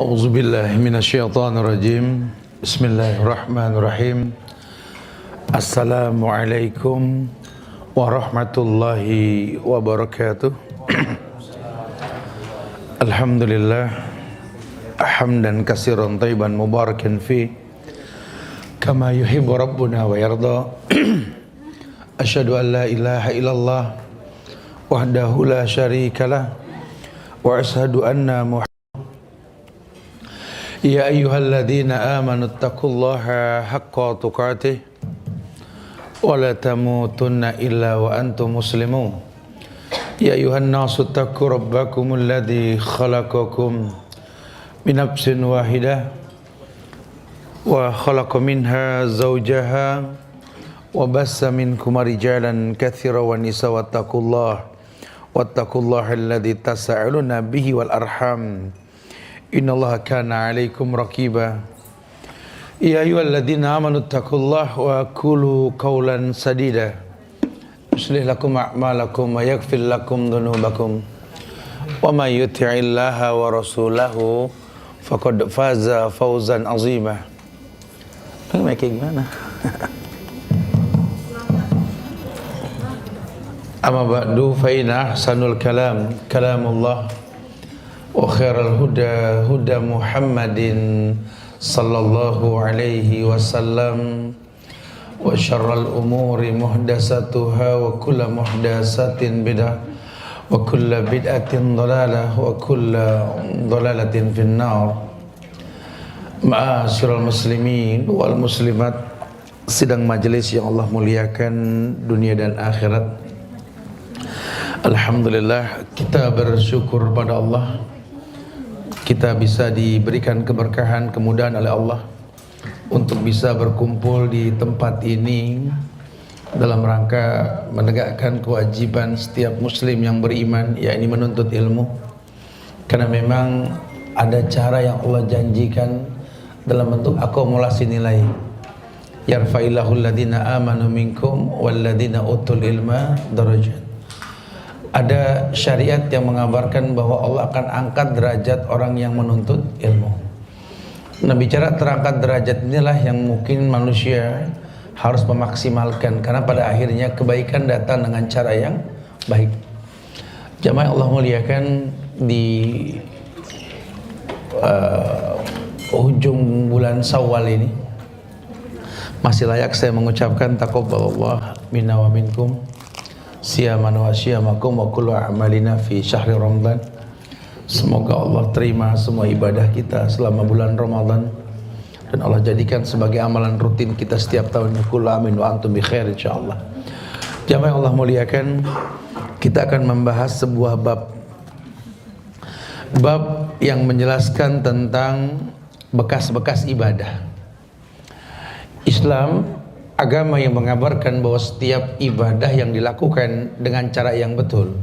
A'udzubillahi minasyaitonirrajim. Bismillahirrahmanirrahim. Assalamualaikum warahmatullahi wabarakatuh. Alhamdulillah hamdan katsiran thayyiban mubarakan fi kama yuhibbu rabbuna wa yarda. Asyhadu an la ilaha illallah wahdahu la syarikalah wa asyhadu anna Ya ayyuhalladzina amanu taqullaha haqqa tuqatih wa la tamutunna illa wa antum muslimun. Ya ayyuhan nasu taqu rabbakumul ladzi khalaqakum min nafsin wahidah wa khalaqa minha zawjaha wa bassa minkum rijalan katsiran wa nisaa wattaqullaha alladzi tasaaluna bihi wal arham. Innallaha kana 'alaikum raqiba. Ya ayyuhalladzina amanu taqullaha wa qulu qawlan sadida yuslih lakum a'malakum wa yaghfir lakum dhunubakum wa may yuti'illaha wa rasulahu faqad faza fawzan 'azima. Kayak gimana? Amma ba'du fa inna ahsanul kalam kalamullah wa khairal huda huda Muhammadin sallallahu alaihi wasallam wa syarral umuri muhdasatuha wa kullu muhdasatin bid'ah wa kullu bid'atin dhalalah wa kullu dhalalatin finnar. Ma'asyiral muslimin wal muslimat, sidang majelis yang Allah muliakan dunia dan akhirat. Alhamdulillah, kita bersyukur pada Allah, kita bisa diberikan keberkahan, kemudahan oleh Allah untuk bisa berkumpul di tempat ini dalam rangka menegakkan kewajiban setiap muslim yang beriman, yakni menuntut ilmu. Karena memang ada cara yang Allah janjikan dalam bentuk akumulasi nilai. Yarfa'illahu alladhina amanu minkum walladhina utul ilma darajat. Ada syariat yang mengabarkan bahwa Allah akan angkat derajat orang yang menuntut ilmu. Nah, bicara terangkat derajat inilah yang mungkin manusia harus memaksimalkan, karena pada akhirnya kebaikan datang dengan cara yang baik. Jamaah Allah muliakan, di ujung bulan Syawal ini masih layak saya mengucapkan taqabbalallah minna wa minkum siyaman wa siyamakum wa kullu a'malina fi syahri Ramadan. Semoga Allah terima semua ibadah kita selama bulan Ramadan dan Allah jadikan sebagai amalan rutin kita setiap tahunnya. Kullu amin wa antum bi khair insyaallah. Jamaah Allah muliakan, kita akan membahas sebuah bab yang menjelaskan tentang bekas-bekas ibadah. Islam agama yang mengabarkan bahwa setiap ibadah yang dilakukan dengan cara yang betul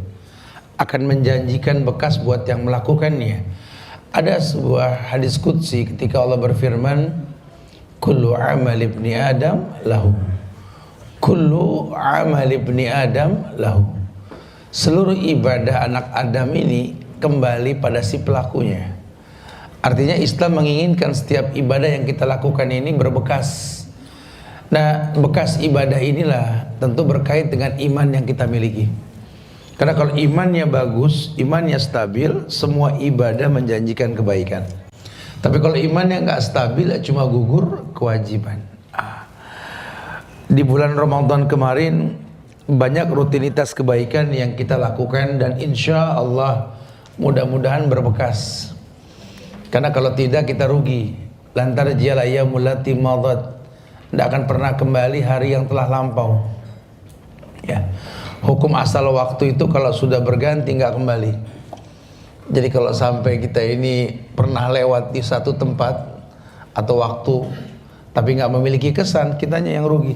akan menjanjikan bekas buat yang melakukannya. Ada sebuah hadis qudsi ketika Allah berfirman, kullu amal ibni adam lahu, kullu amal ibni adam lahu. Seluruh ibadah anak Adam ini kembali pada si pelakunya. Artinya Islam menginginkan setiap ibadah yang kita lakukan ini berbekas. Nah, bekas ibadah inilah tentu berkait dengan iman yang kita miliki. Karena kalau imannya bagus, imannya stabil, semua ibadah menjanjikan kebaikan. Tapi kalau imannya nggak stabil, cuma gugur kewajiban. Di bulan Ramadan kemarin banyak rutinitas kebaikan yang kita lakukan dan insya Allah mudah-mudahan berbekas. Karena kalau tidak kita rugi. Lantar jalaya mulati madat, tidak akan pernah kembali hari yang telah lampau. Ya, hukum asal waktu itu kalau sudah berganti nggak kembali. Jadi kalau sampai kita ini pernah lewat di satu tempat atau waktu tapi nggak memiliki kesan, kitanya yang rugi.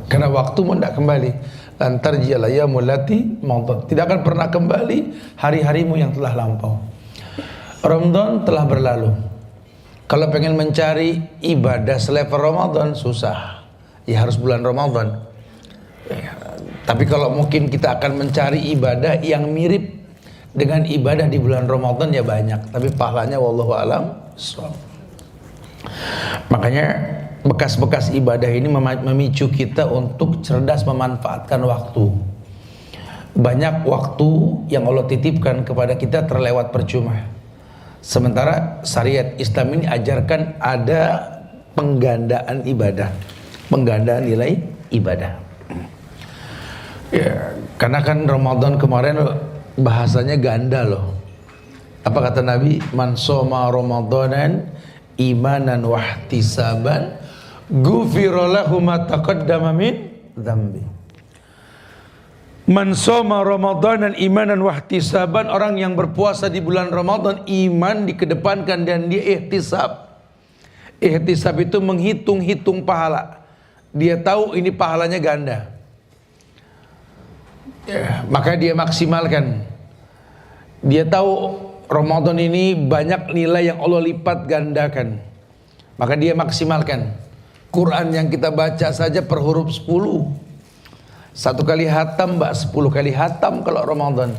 Karena waktu mau tidak kembali. Lantar jalaya mulati madat, tidak akan pernah kembali hari-harimu yang telah lampau. Ramadan telah berlalu. Kalau pengen mencari ibadah selevel Ramadan susah, ya harus bulan Ramadan. Tapi kalau mungkin kita akan mencari ibadah yang mirip dengan ibadah di bulan Ramadan ya banyak, tapi pahalanya wallahu alam. Makanya bekas-bekas ibadah ini memicu kita untuk cerdas memanfaatkan waktu. Banyak waktu yang Allah titipkan kepada kita terlewat percuma. Sementara syariat Islam ini ajarkan ada penggandaan ibadah, penggandaan nilai ibadah. Ya, karena kan Ramadan kemarin bahasanya ganda loh. Apa kata Nabi? Man shoma Ramadanan imanan wahtisaban ghufira lahu ma taqaddama min dzambi. Man shoma Ramadanan imanan wahtisaban, orang yang berpuasa di bulan Ramadan iman dikedepankan dan dia ihtisab. Ihtisab itu menghitung-hitung pahala. Dia tahu ini pahalanya ganda. Ya, maka dia maksimalkan. Dia tahu Ramadan ini banyak nilai yang Allah lipat gandakan, maka dia maksimalkan. Quran yang kita baca saja per huruf 10, satu kali hatam mbak 10 kali hatam kalau Ramadan.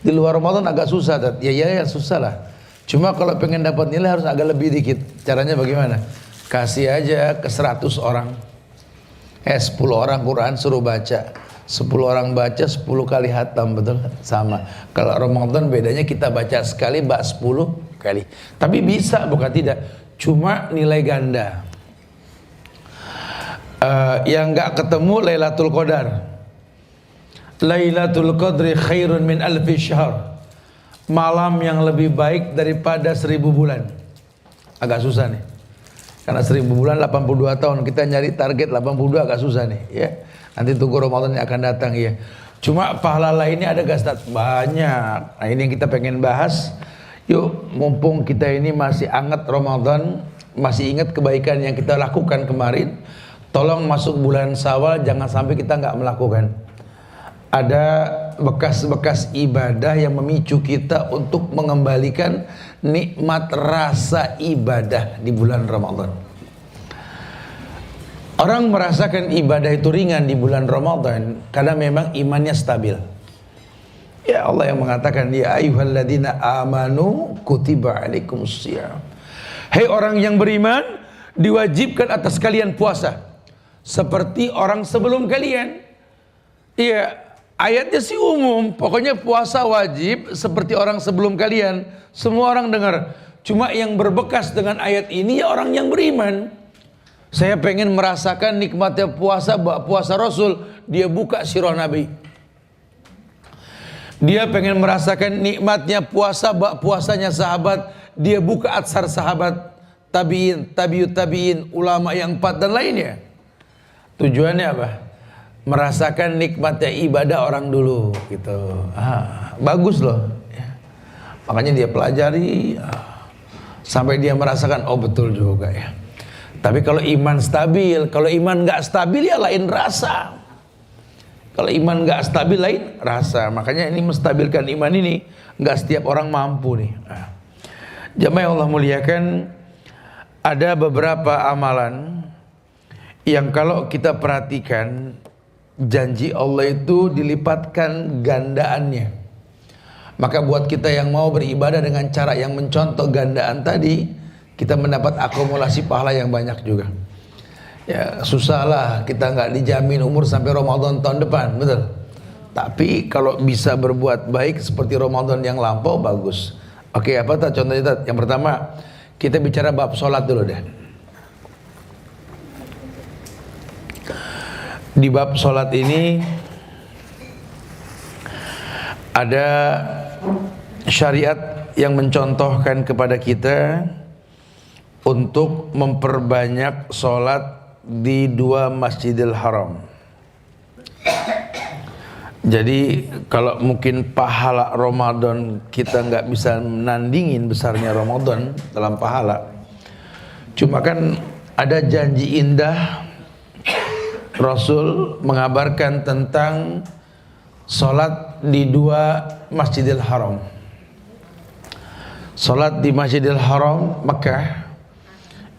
Di luar Ramadan agak susah, ya susah lah. Cuma kalau pengen dapat nilai harus agak lebih dikit. Caranya bagaimana? Kasih aja ke 100 orang, 10 orang Quran suruh baca, 10 orang baca 10 kali hatam, betul? Sama. Kalau Ramadan bedanya kita baca sekali, mbak 10 kali. Tapi bisa, bukan tidak. Cuma nilai ganda. Yang nggak ketemu Lailatul Qadar. Lailatul Qadri khairun min alfi syahr. Malam yang lebih baik daripada 1000 bulan. Agak susah nih. Karena 1000 bulan 82 tahun, kita nyari target 82 agak susah nih, ya. Nanti tunggu Ramadan yang akan datang, ya. Cuma pahala lainnya ada gak Ustaz? Banyak. Nah, ini yang kita pengen bahas. Yuk, mumpung kita ini masih anget Ramadan, masih ingat kebaikan yang kita lakukan kemarin, tolong masuk bulan Syawal jangan sampai kita nggak melakukan. Ada bekas-bekas ibadah yang memicu kita untuk mengembalikan nikmat rasa ibadah di bulan Ramadan. Orang merasakan ibadah itu ringan di bulan Ramadan karena memang imannya stabil. Ya, Allah yang mengatakan, ya ayyuhalladzina amanu kutiba alaikumussyiyam. Hei orang yang beriman, diwajibkan atas kalian puasa seperti orang sebelum kalian. Iya, ayatnya sih umum, pokoknya puasa wajib seperti orang sebelum kalian. Semua orang dengar. Cuma yang berbekas dengan ayat ini ya orang yang beriman. Saya pengen merasakan nikmatnya puasa, puasa Rasul. Dia buka sirah Nabi. Dia pengen merasakan nikmatnya puasa, puasanya sahabat. Dia buka atsar sahabat, tabiin, tabiut tabiin, ulama yang 4 dan lainnya. Tujuannya apa? Merasakan nikmatnya ibadah orang dulu, gitu. Bagus loh. Makanya dia pelajari sampai dia merasakan, oh betul juga ya. Tapi kalau iman stabil, kalau iman nggak stabil ya lain rasa. Kalau iman nggak stabil lain rasa. Makanya ini menstabilkan iman ini nggak setiap orang mampu nih. Jamaah yang Allah muliakan, ada beberapa amalan yang kalau kita perhatikan janji Allah itu dilipatkan gandaannya. Maka buat kita yang mau beribadah dengan cara yang mencontoh gandaan tadi, kita mendapat akumulasi pahala yang banyak juga. Ya susahlah, kita nggak dijamin umur sampai Ramadan tahun depan, betul. Tapi kalau bisa berbuat baik seperti Ramadan yang lampau, bagus. Oke, apa tuh contohnya? Yang pertama, kita bicara bab sholat dulu deh. Di bab sholat ini ada syariat yang mencontohkan kepada kita untuk memperbanyak sholat di 2 Masjidil Haram. Jadi kalau mungkin pahala Ramadan kita nggak bisa menandingin besarnya Ramadan dalam pahala, cuma kan ada janji indah. Rasul mengabarkan tentang sholat di 2 Masjidil Haram. Sholat di Masjidil Haram Mekah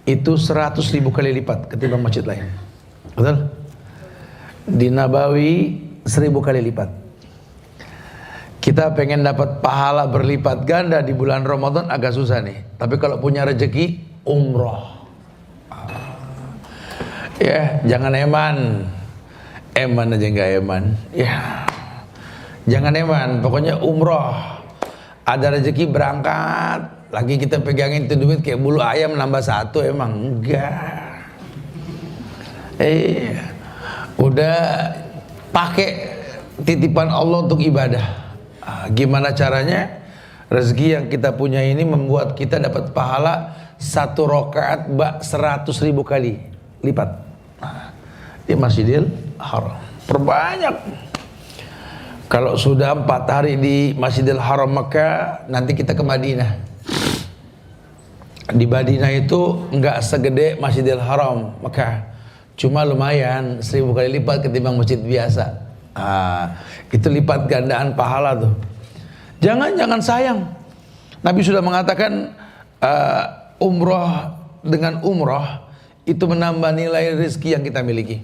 itu 100.000 kali lipat ketimbang masjid lain. Betul? Di Nabawi 1000 kali lipat. Kita pengen dapat pahala berlipat ganda di bulan Ramadan agak susah nih. Tapi kalau punya rezeki, umroh. Ya, jangan eman. Eman aja nggak eman. Ya, jangan eman. Pokoknya umroh. Ada rezeki berangkat. Lagi kita pegangin itu duit kayak bulu ayam nambah satu, emang enggak. Udah pakai titipan Allah untuk ibadah. Gimana caranya? Rezeki yang kita punya ini membuat kita dapat pahala 1 rakaat 100.000 kali lipat di Masjidil Haram. Perbanyak. Kalau sudah 4 hari di Masjidil Haram Mekah, nanti kita ke Madinah. Di Madinah itu enggak segede Masjidil Haram Mekah, cuma lumayan 1000 kali lipat ketimbang masjid biasa. Itu lipat gandaan pahala tuh. Jangan sayang. Nabi sudah mengatakan umroh dengan umroh itu menambah nilai rezeki yang kita miliki.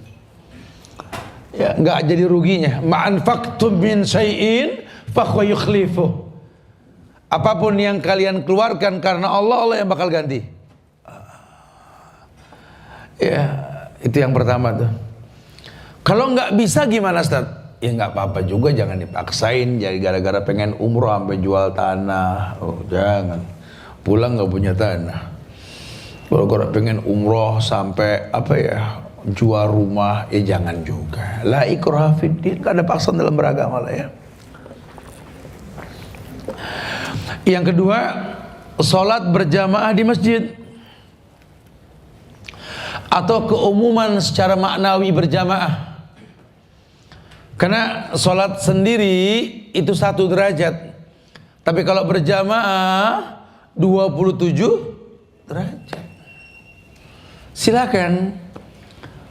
Ya, nggak jadi ruginya. Ma'anfaqtum min syai'in fahuwa yukhlifuh. Apapun yang kalian keluarkan karena Allah, Allah yang bakal ganti. Ya, itu yang pertama tuh. Kalau nggak bisa gimana, Ustaz? Ya nggak apa-apa juga, jangan dipaksain. Jadi gara-gara pengen umroh sampai jual tanah. Oh, jangan. Pulang nggak punya tanah. Gara-gara pengen umroh sampai jual rumah, jangan juga. La ikraha fiddin, nggak ada paksaan dalam beragama lah ya. Yang kedua, sholat berjamaah di masjid atau keumuman secara maknawi berjamaah. Karena sholat sendiri itu 1 derajat, tapi kalau berjamaah 27 derajat. Silakan.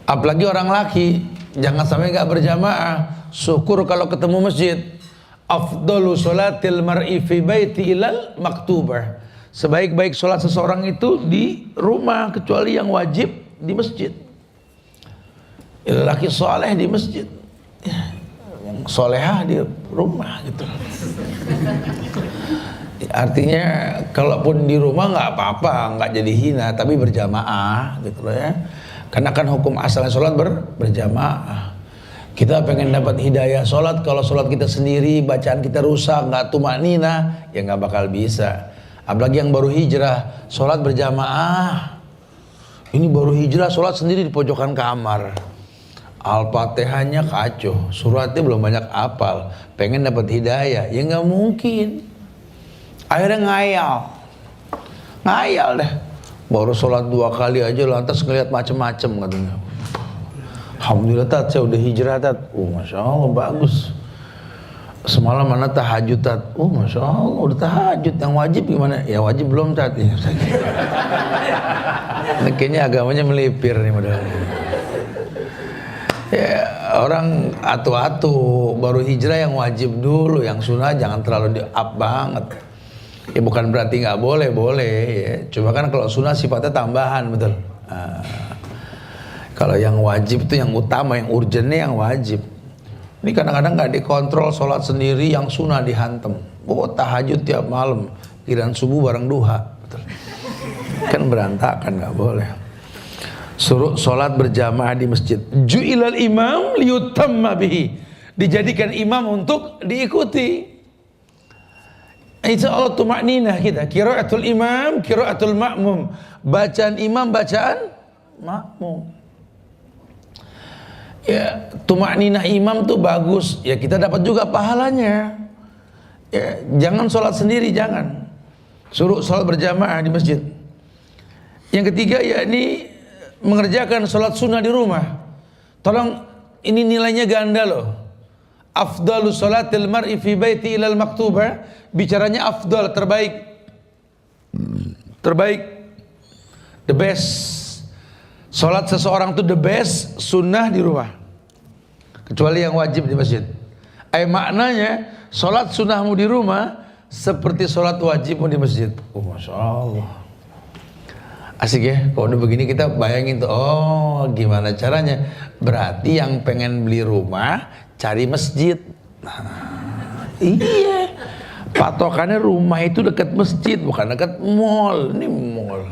Apalagi orang laki, jangan sampai nggak berjamaah. Syukur kalau ketemu masjid. Afdalu sholatil mar'i fi baiti ilal maktubah. Sebaik-baik sholat seseorang itu di rumah, kecuali yang wajib di masjid. Laki soleh di masjid, yang solehah di rumah gitu. Artinya kalaupun di rumah nggak apa-apa, nggak jadi hina, tapi berjamaah gitu loh ya. Karena kan hukum asalnya sholat berjamaah. Kita pengen dapat hidayah sholat, kalau sholat kita sendiri, bacaan kita rusak, nggak tumanina, ya nggak bakal bisa. Apalagi yang baru hijrah, sholat berjamaah. Ini baru hijrah, sholat sendiri di pojokan kamar. Al-Fatihahnya kacau, suratnya belum banyak apal, pengen dapat hidayah, ya nggak mungkin. Akhirnya ngayal deh. Baru sholat 2 kali aja lantas ngeliat macem-macem katanya. Alhamdulillah tat, saya udah hijrah tat. Masya Allah bagus. Semalam mana tahajud tat. Masya Allah udah tahajud. Yang wajib gimana? Ya wajib belum tat. Ini kayaknya agamanya melipir nih modal. Ya, orang atu-atu baru hijrah yang wajib dulu, yang sunnah jangan terlalu di-up banget. Ya bukan berarti nggak boleh ya. Cuma kan kalau sunnah sifatnya tambahan, betul. Kalau yang wajib itu yang utama, yang urgennya yang wajib. Ini kadang-kadang nggak dikontrol, sholat sendiri, yang sunnah dihantem. Tahajud tiap malam, giliran subuh bareng duha, betul. Kan berantakan, nggak boleh. Suruh sholat berjamaah di masjid. Ju'ilal imam liyutamma bihi. Dijadikan imam untuk diikuti. Insya Allah tumakninah kita. Qiraatul imam, qiraatul ma'mum. Bacaan imam, bacaan makmum. Ya, tumakninah imam tuh bagus. Ya kita dapat juga pahalanya. Ya, jangan sholat sendiri, jangan. Suruh sholat berjamaah di masjid. Yang ketiga yakni mengerjakan sholat sunnah di rumah. Tolong, ini nilainya ganda loh. Afdalu sholatil mar'i fi baiti ilal maktubah. Bicaranya afdal, terbaik, the best. Sholat seseorang itu the best sunnah di rumah, kecuali yang wajib di masjid. Maknanya sholat sunnahmu di rumah seperti sholat wajibmu di masjid. Masya Allah. Asik ya, kalau udah begini kita bayangin tuh, gimana caranya. Berarti yang pengen beli rumah, cari masjid. Iya. Patokannya rumah itu dekat masjid, bukan dekat mall. Ini mall.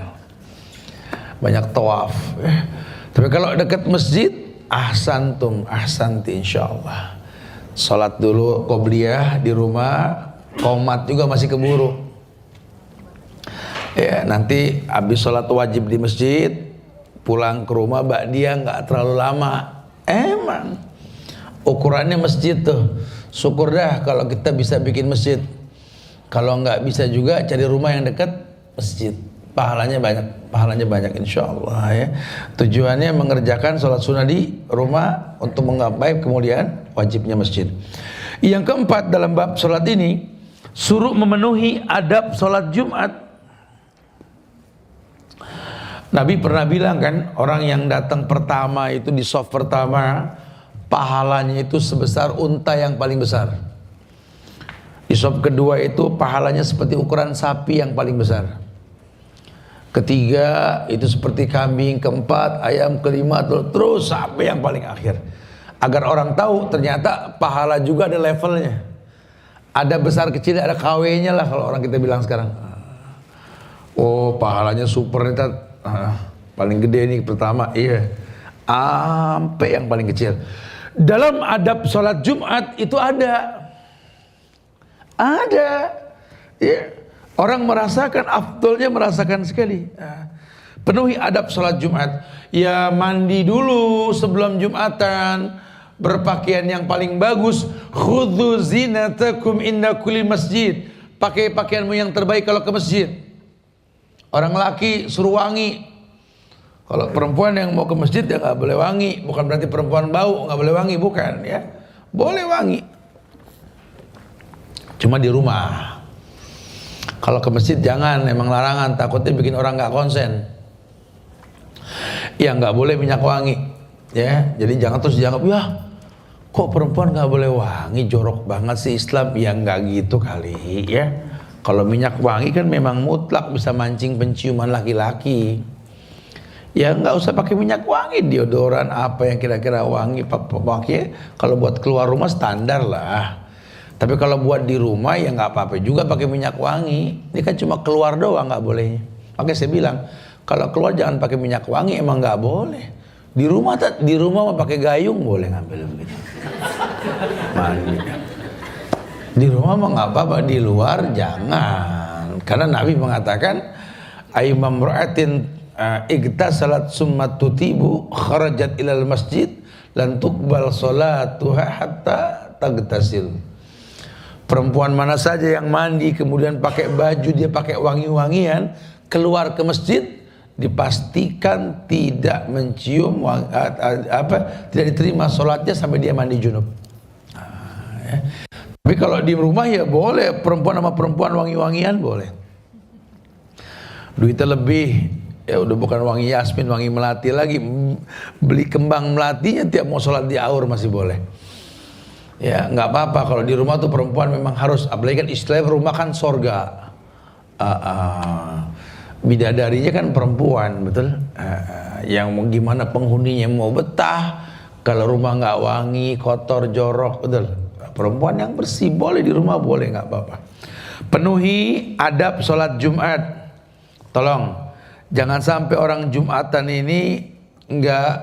Banyak tawaf. Tapi kalau dekat masjid, ahsantum, ahsanti insyaallah. Salat dulu qobliyah di rumah, qomat juga masih keburu. Ya, nanti habis sholat wajib di masjid, pulang ke rumah ba'diyah nggak terlalu lama. Emang ukurannya masjid tuh. Syukur dah kalau kita bisa bikin masjid. Kalau nggak bisa juga cari rumah yang dekat masjid. Pahalanya banyak insya Allah ya. Tujuannya mengerjakan sholat sunnah di rumah untuk menggapai kemudian wajibnya masjid. Yang keempat dalam bab sholat ini, suruh memenuhi adab sholat Jumat. Nabi pernah bilang kan, orang yang datang pertama itu di shaf pertama, pahalanya itu sebesar unta yang paling besar. Di shaf kedua itu pahalanya seperti ukuran sapi yang paling besar. Ketiga itu seperti kambing, keempat ayam, kelima terus sampai yang paling akhir. Agar orang tahu ternyata pahala juga ada levelnya. Ada besar kecil, ada KW-nya lah kalau orang kita bilang sekarang. Oh, pahalanya super nih, paling gede nih pertama, iya. Sampai yang paling kecil. Dalam adab sholat Jumat itu ada. Ya. Orang merasakan, afdolnya merasakan sekali. Penuhi adab sholat Jumat. Ya mandi dulu sebelum Jumatan, berpakaian yang paling bagus. Khudhu zinatakum inda kulli masjid. Pakai pakaianmu yang terbaik kalau ke masjid. Orang laki suruh wangi. Kalau perempuan yang mau ke masjid ya nggak boleh wangi. Bukan berarti perempuan bau nggak boleh wangi, bukan ya. Boleh wangi. Cuma di rumah. Kalau ke masjid jangan, emang larangan, takutnya bikin orang nggak konsen. Ya nggak boleh minyak wangi, ya. Jadi jangan terus dianggap, ya kok perempuan nggak boleh wangi, jorok banget sih Islam. Ya nggak gitu kali, ya. Kalau minyak wangi kan memang mutlak bisa mancing penciuman laki-laki. Ya nggak usah pakai minyak wangi, deodoran apa yang kira-kira wangi pakai. Kalau buat keluar rumah standar lah. Tapi kalau buat di rumah ya nggak apa-apa juga pakai minyak wangi. Ini kan cuma keluar doang nggak boleh. Makanya saya bilang kalau keluar jangan pakai minyak wangi, emang nggak boleh. Di rumah mah pakai gayung boleh ngambil begitu. Mandi. Di rumah mah nggak apa-apa, di luar jangan. Karena Nabi mengatakan ayyumam ra'atin igtasalat summa tutibu kharajat ilal masjid lan tuqbal salatuha hatta tagtasil. Perempuan mana saja yang mandi kemudian pakai baju, dia pakai wangi-wangian, keluar ke masjid, dipastikan tidak mencium tidak diterima sholatnya sampai dia mandi junub. Ya. Tapi kalau di rumah ya boleh, perempuan sama perempuan wangi-wangian boleh. Duitnya lebih, ya udah bukan wangi yasmin, wangi melati lagi, beli kembang melatinya tiap mau sholat di aur masih boleh. Ya nggak apa-apa kalau di rumah tuh perempuan memang harus, apalagi kan istilah rumah kan sorga. Bidadarinya kan perempuan, betul. Yang mau gimana penghuninya mau betah kalau rumah nggak wangi, kotor, jorok, betul. Perempuan yang bersih boleh di rumah, boleh, nggak apa-apa. Penuhi adab sholat Jumat. Tolong jangan sampai orang Jumatan ini nggak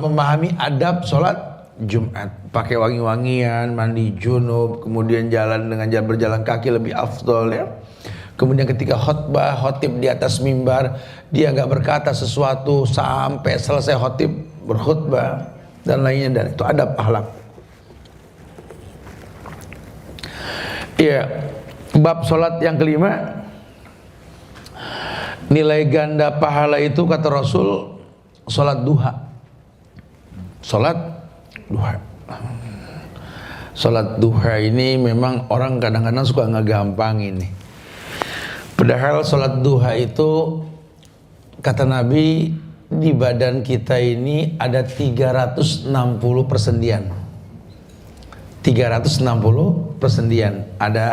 memahami adab sholat Jumat. Pakai wangi-wangian, mandi junub, kemudian berjalan kaki lebih afdol ya. Kemudian ketika khutbah, khotib di atas mimbar, dia nggak berkata sesuatu sampai selesai khotib berkhutbah dan lainnya, dan itu adab akhlak. Iya, bab sholat yang kelima, nilai ganda pahala itu kata Rasul, sholat duha. Sholat duha ini memang orang kadang-kadang suka ngegampang ini. Padahal sholat duha itu kata Nabi, di badan kita ini ada 360 persendian. 360 persendian. Ada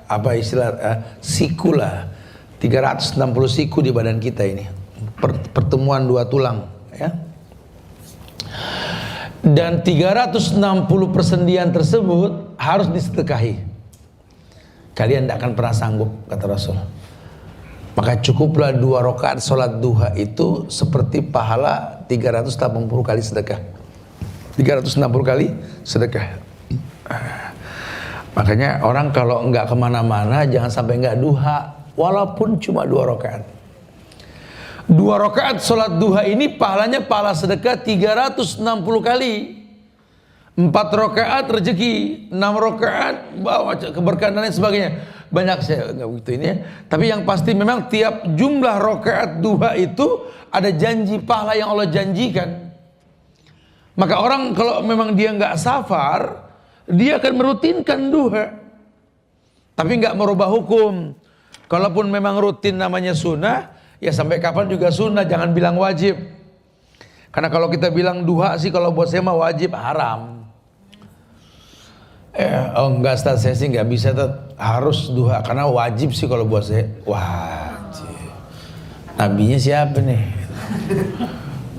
apa istilah siku lah. 360 siku di badan kita ini. Pertemuan dua tulang ya. Dan 360 persendian tersebut harus disedekahi. Kalian tidak akan pernah sanggup, kata Rasul. Maka cukuplah 2 rakaat sholat duha itu seperti pahala 380 kali sedekah. 360 kali sedekah. Makanya orang kalau nggak kemana-mana jangan sampai nggak duha, walaupun cuma 2 rakaat. 2 rakaat sholat duha ini pahalanya pahala sedekah 360 kali. 4 rakaat rezeki, 6 rakaat bawa keberkahan dan lain sebagainya. Banyak, saya nggak begitu ini ya. Tapi yang pasti memang tiap jumlah rakaat duha itu ada janji pahala yang Allah janjikan. Maka orang kalau memang dia nggak safar, dia akan merutinkan duha, tapi nggak merubah hukum. Kalaupun memang rutin namanya sunnah, ya sampai kapan juga sunnah, jangan bilang wajib. Karena kalau kita bilang duha sih kalau buat saya mah wajib, haram. Oh enggak, Ustaz, saya sih nggak bisa harus duha, karena wajib sih kalau buat saya wajib. Nabinya siapa nih?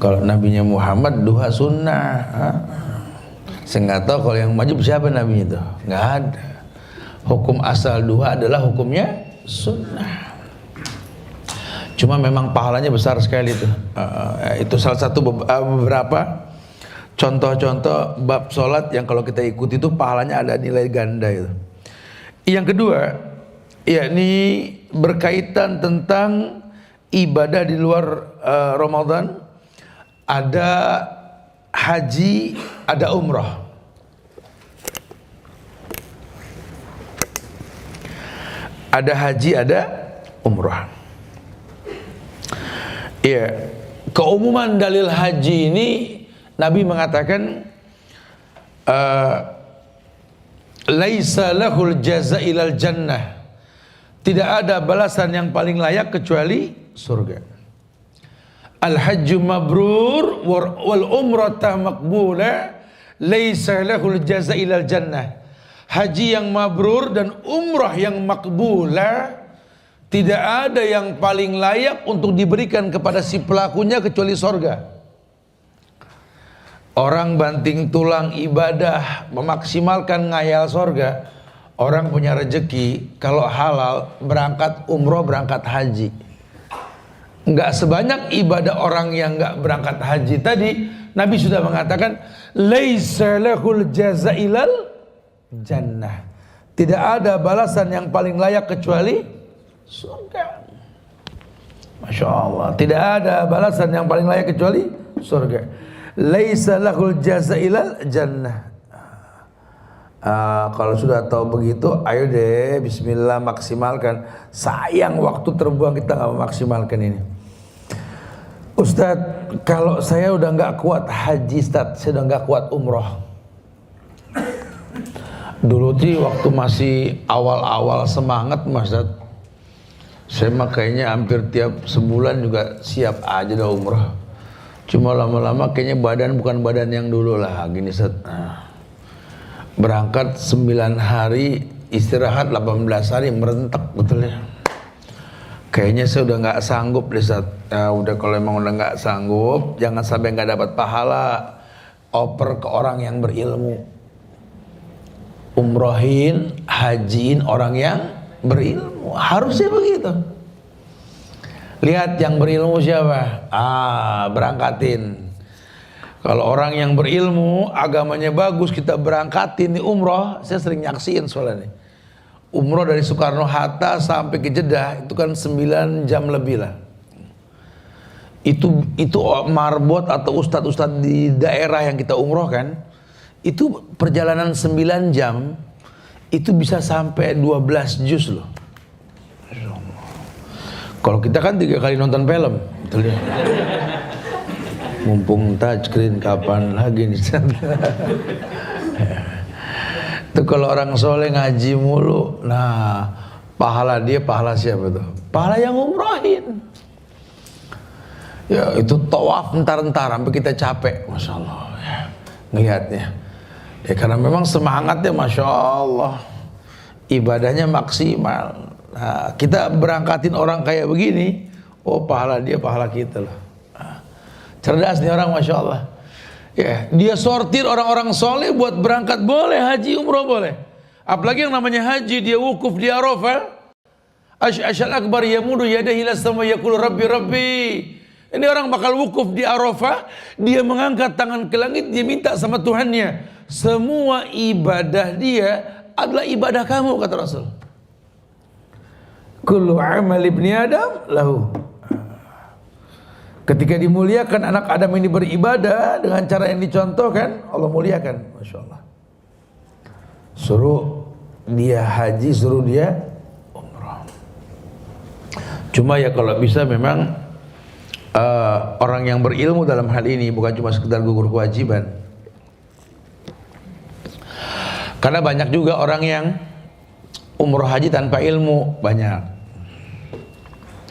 Kalau nabinya Muhammad duha sunnah. Saya nggak tahu kalau yang wajib siapa nabinya itu, nggak ada. Hukum asal duha adalah hukumnya sunnah. Cuma memang pahalanya besar sekali itu. Itu salah satu beberapa contoh-contoh bab sholat yang kalau kita ikuti itu pahalanya ada nilai ganda itu. Yang kedua, yakni berkaitan tentang ibadah di luar Ramadan. Ada haji, ada umrah. Ada haji, ada umrah. Iya, keumuman dalil haji ini Nabi mengatakan laisa lahul jaza ilal jannah. Tidak ada balasan yang paling layak kecuali surga. Al-hajju mabrur wal umratah maqbulah laisa lahul jaza ilal jannah. Haji yang mabrur dan umrah yang makbulah, tidak ada yang paling layak untuk diberikan kepada si pelakunya kecuali sorga. Orang banting tulang ibadah memaksimalkan ngayal sorga. Orang punya rezeki kalau halal berangkat umroh, berangkat haji. Enggak sebanyak ibadah orang yang enggak berangkat haji tadi. Nabi sudah mengatakan laisa lahul jaza ilal jannah. Tidak ada balasan yang paling layak kecuali surga. Masya Allah, tidak ada balasan yang paling layak kecuali surga. Laisa lahul jaza ilal jannah. Kalau sudah tahu begitu, ayo deh bismillah maksimalkan. Sayang waktu terbuang kita nggak memaksimalkan ini. Ustadz, kalau saya udah nggak kuat haji, Ustadz, saya udah nggak kuat umroh. Dulu sih waktu masih awal-awal semangat, Mas Ustadz, saya mah kayaknya hampir tiap sebulan juga siap aja dah umroh. Cuma lama-lama kayaknya badan bukan badan yang dulu lah, gini Ustadz. Berangkat 9 hari, istirahat 18 hari, merentak betul ya. Kayaknya saya udah nggak sanggup deh Ustaz. Udah kalau emang udah nggak sanggup, jangan sampai nggak dapat pahala. Oper ke orang yang berilmu. Umrohin, hajiin orang yang berilmu. Harusnya begitu. Lihat yang berilmu siapa? Berangkatin. Kalau orang yang berilmu, agamanya bagus, kita berangkatin di umroh. Saya sering nyaksiin soalnya nih. Umroh dari Soekarno-Hatta sampai ke Jeddah itu kan 9 jam lebih lah. Itu marbot atau ustadz-ustadz di daerah yang kita umroh kan, itu perjalanan 9 jam itu bisa sampai 12 juz loh. Kalau kita kan 3 kali nonton film, betul ya. Mumpung touchscreen kapan lagi nih. Itu kalau orang soleh ngaji mulu, nah pahala dia pahala siapa tuh? Pahala yang umrohin. Ya itu tawaf entar-entar sampai kita capek, masya Allah ya, ngelihatnya. Ya karena memang semangatnya masya Allah, ibadahnya maksimal. Nah, kita berangkatin orang kayak begini, oh pahala dia pahala kita loh. Nah, cerdas nih orang masya Allah. Ya, dia sortir orang-orang soleh buat berangkat boleh, haji umroh boleh. Apalagi yang namanya haji, dia wukuf di Arafah. Asy'al akbar yamudu yadahi ila sama yaqulu rabbi rabbi. Ini orang bakal wukuf di Arafah, dia mengangkat tangan ke langit, dia minta sama Tuhannya. Semua ibadah dia adalah ibadah kamu, kata Rasul. Kullu amal ibni Adam lahu. Ketika dimuliakan anak Adam ini beribadah dengan cara yang dicontohkan, Allah muliakan, masya Allah. Suruh dia haji, suruh dia umrah. Cuma ya kalau bisa memang orang yang berilmu dalam hal ini, bukan cuma sekedar gugur kewajiban. Karena banyak juga orang yang umroh haji tanpa ilmu, banyak.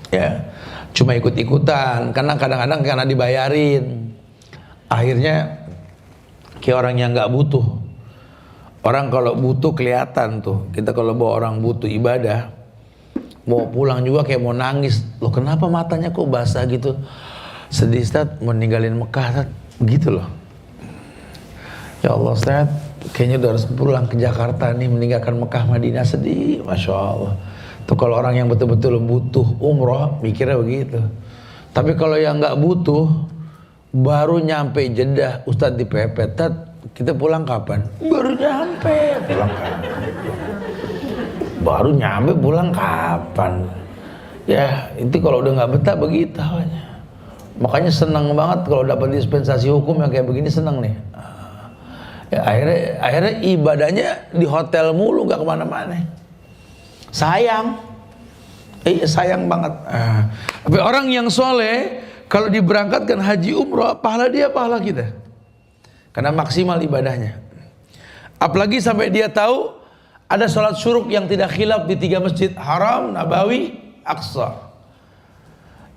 Ya, cuma ikut-ikutan, karena kadang-kadang karena dibayarin. Akhirnya kayak orang yang nggak butuh. Orang kalau butuh kelihatan tuh. Kita kalau bawa orang butuh ibadah, mau pulang juga kayak mau nangis. Loh kenapa matanya kok basah gitu? Sedih Ustaz, mau ninggalin Mekah Ustaz. Begitu loh. Ya Allah Ustaz, kayaknya udah harus pulang ke Jakarta nih, meninggalkan Mekah Madinah, sedih. Masya Allah. Tuh kalau orang yang betul-betul butuh umroh, mikirnya begitu. Tapi kalau yang nggak butuh, baru nyampe Jeddah, Ustaz dipepet, kita pulang kapan? Baru nyampe, pulang kapan? Baru nyampe, pulang kapan? Ya, itu kalau udah nggak betah begitu aja. Makanya senang banget kalau dapat dispensasi hukum yang kayak begini, senang nih. Ya, akhirnya ibadahnya di hotel mulu, nggak kemana-mana. Sayang, sayang banget. Tapi orang yang soleh, kalau diberangkatkan haji umroh, pahala dia, pahala kita. Karena maksimal ibadahnya. Apalagi sampai dia tahu ada sholat syuruk yang tidak khilaf di 3 masjid, Haram, Nabawi, Aqsa.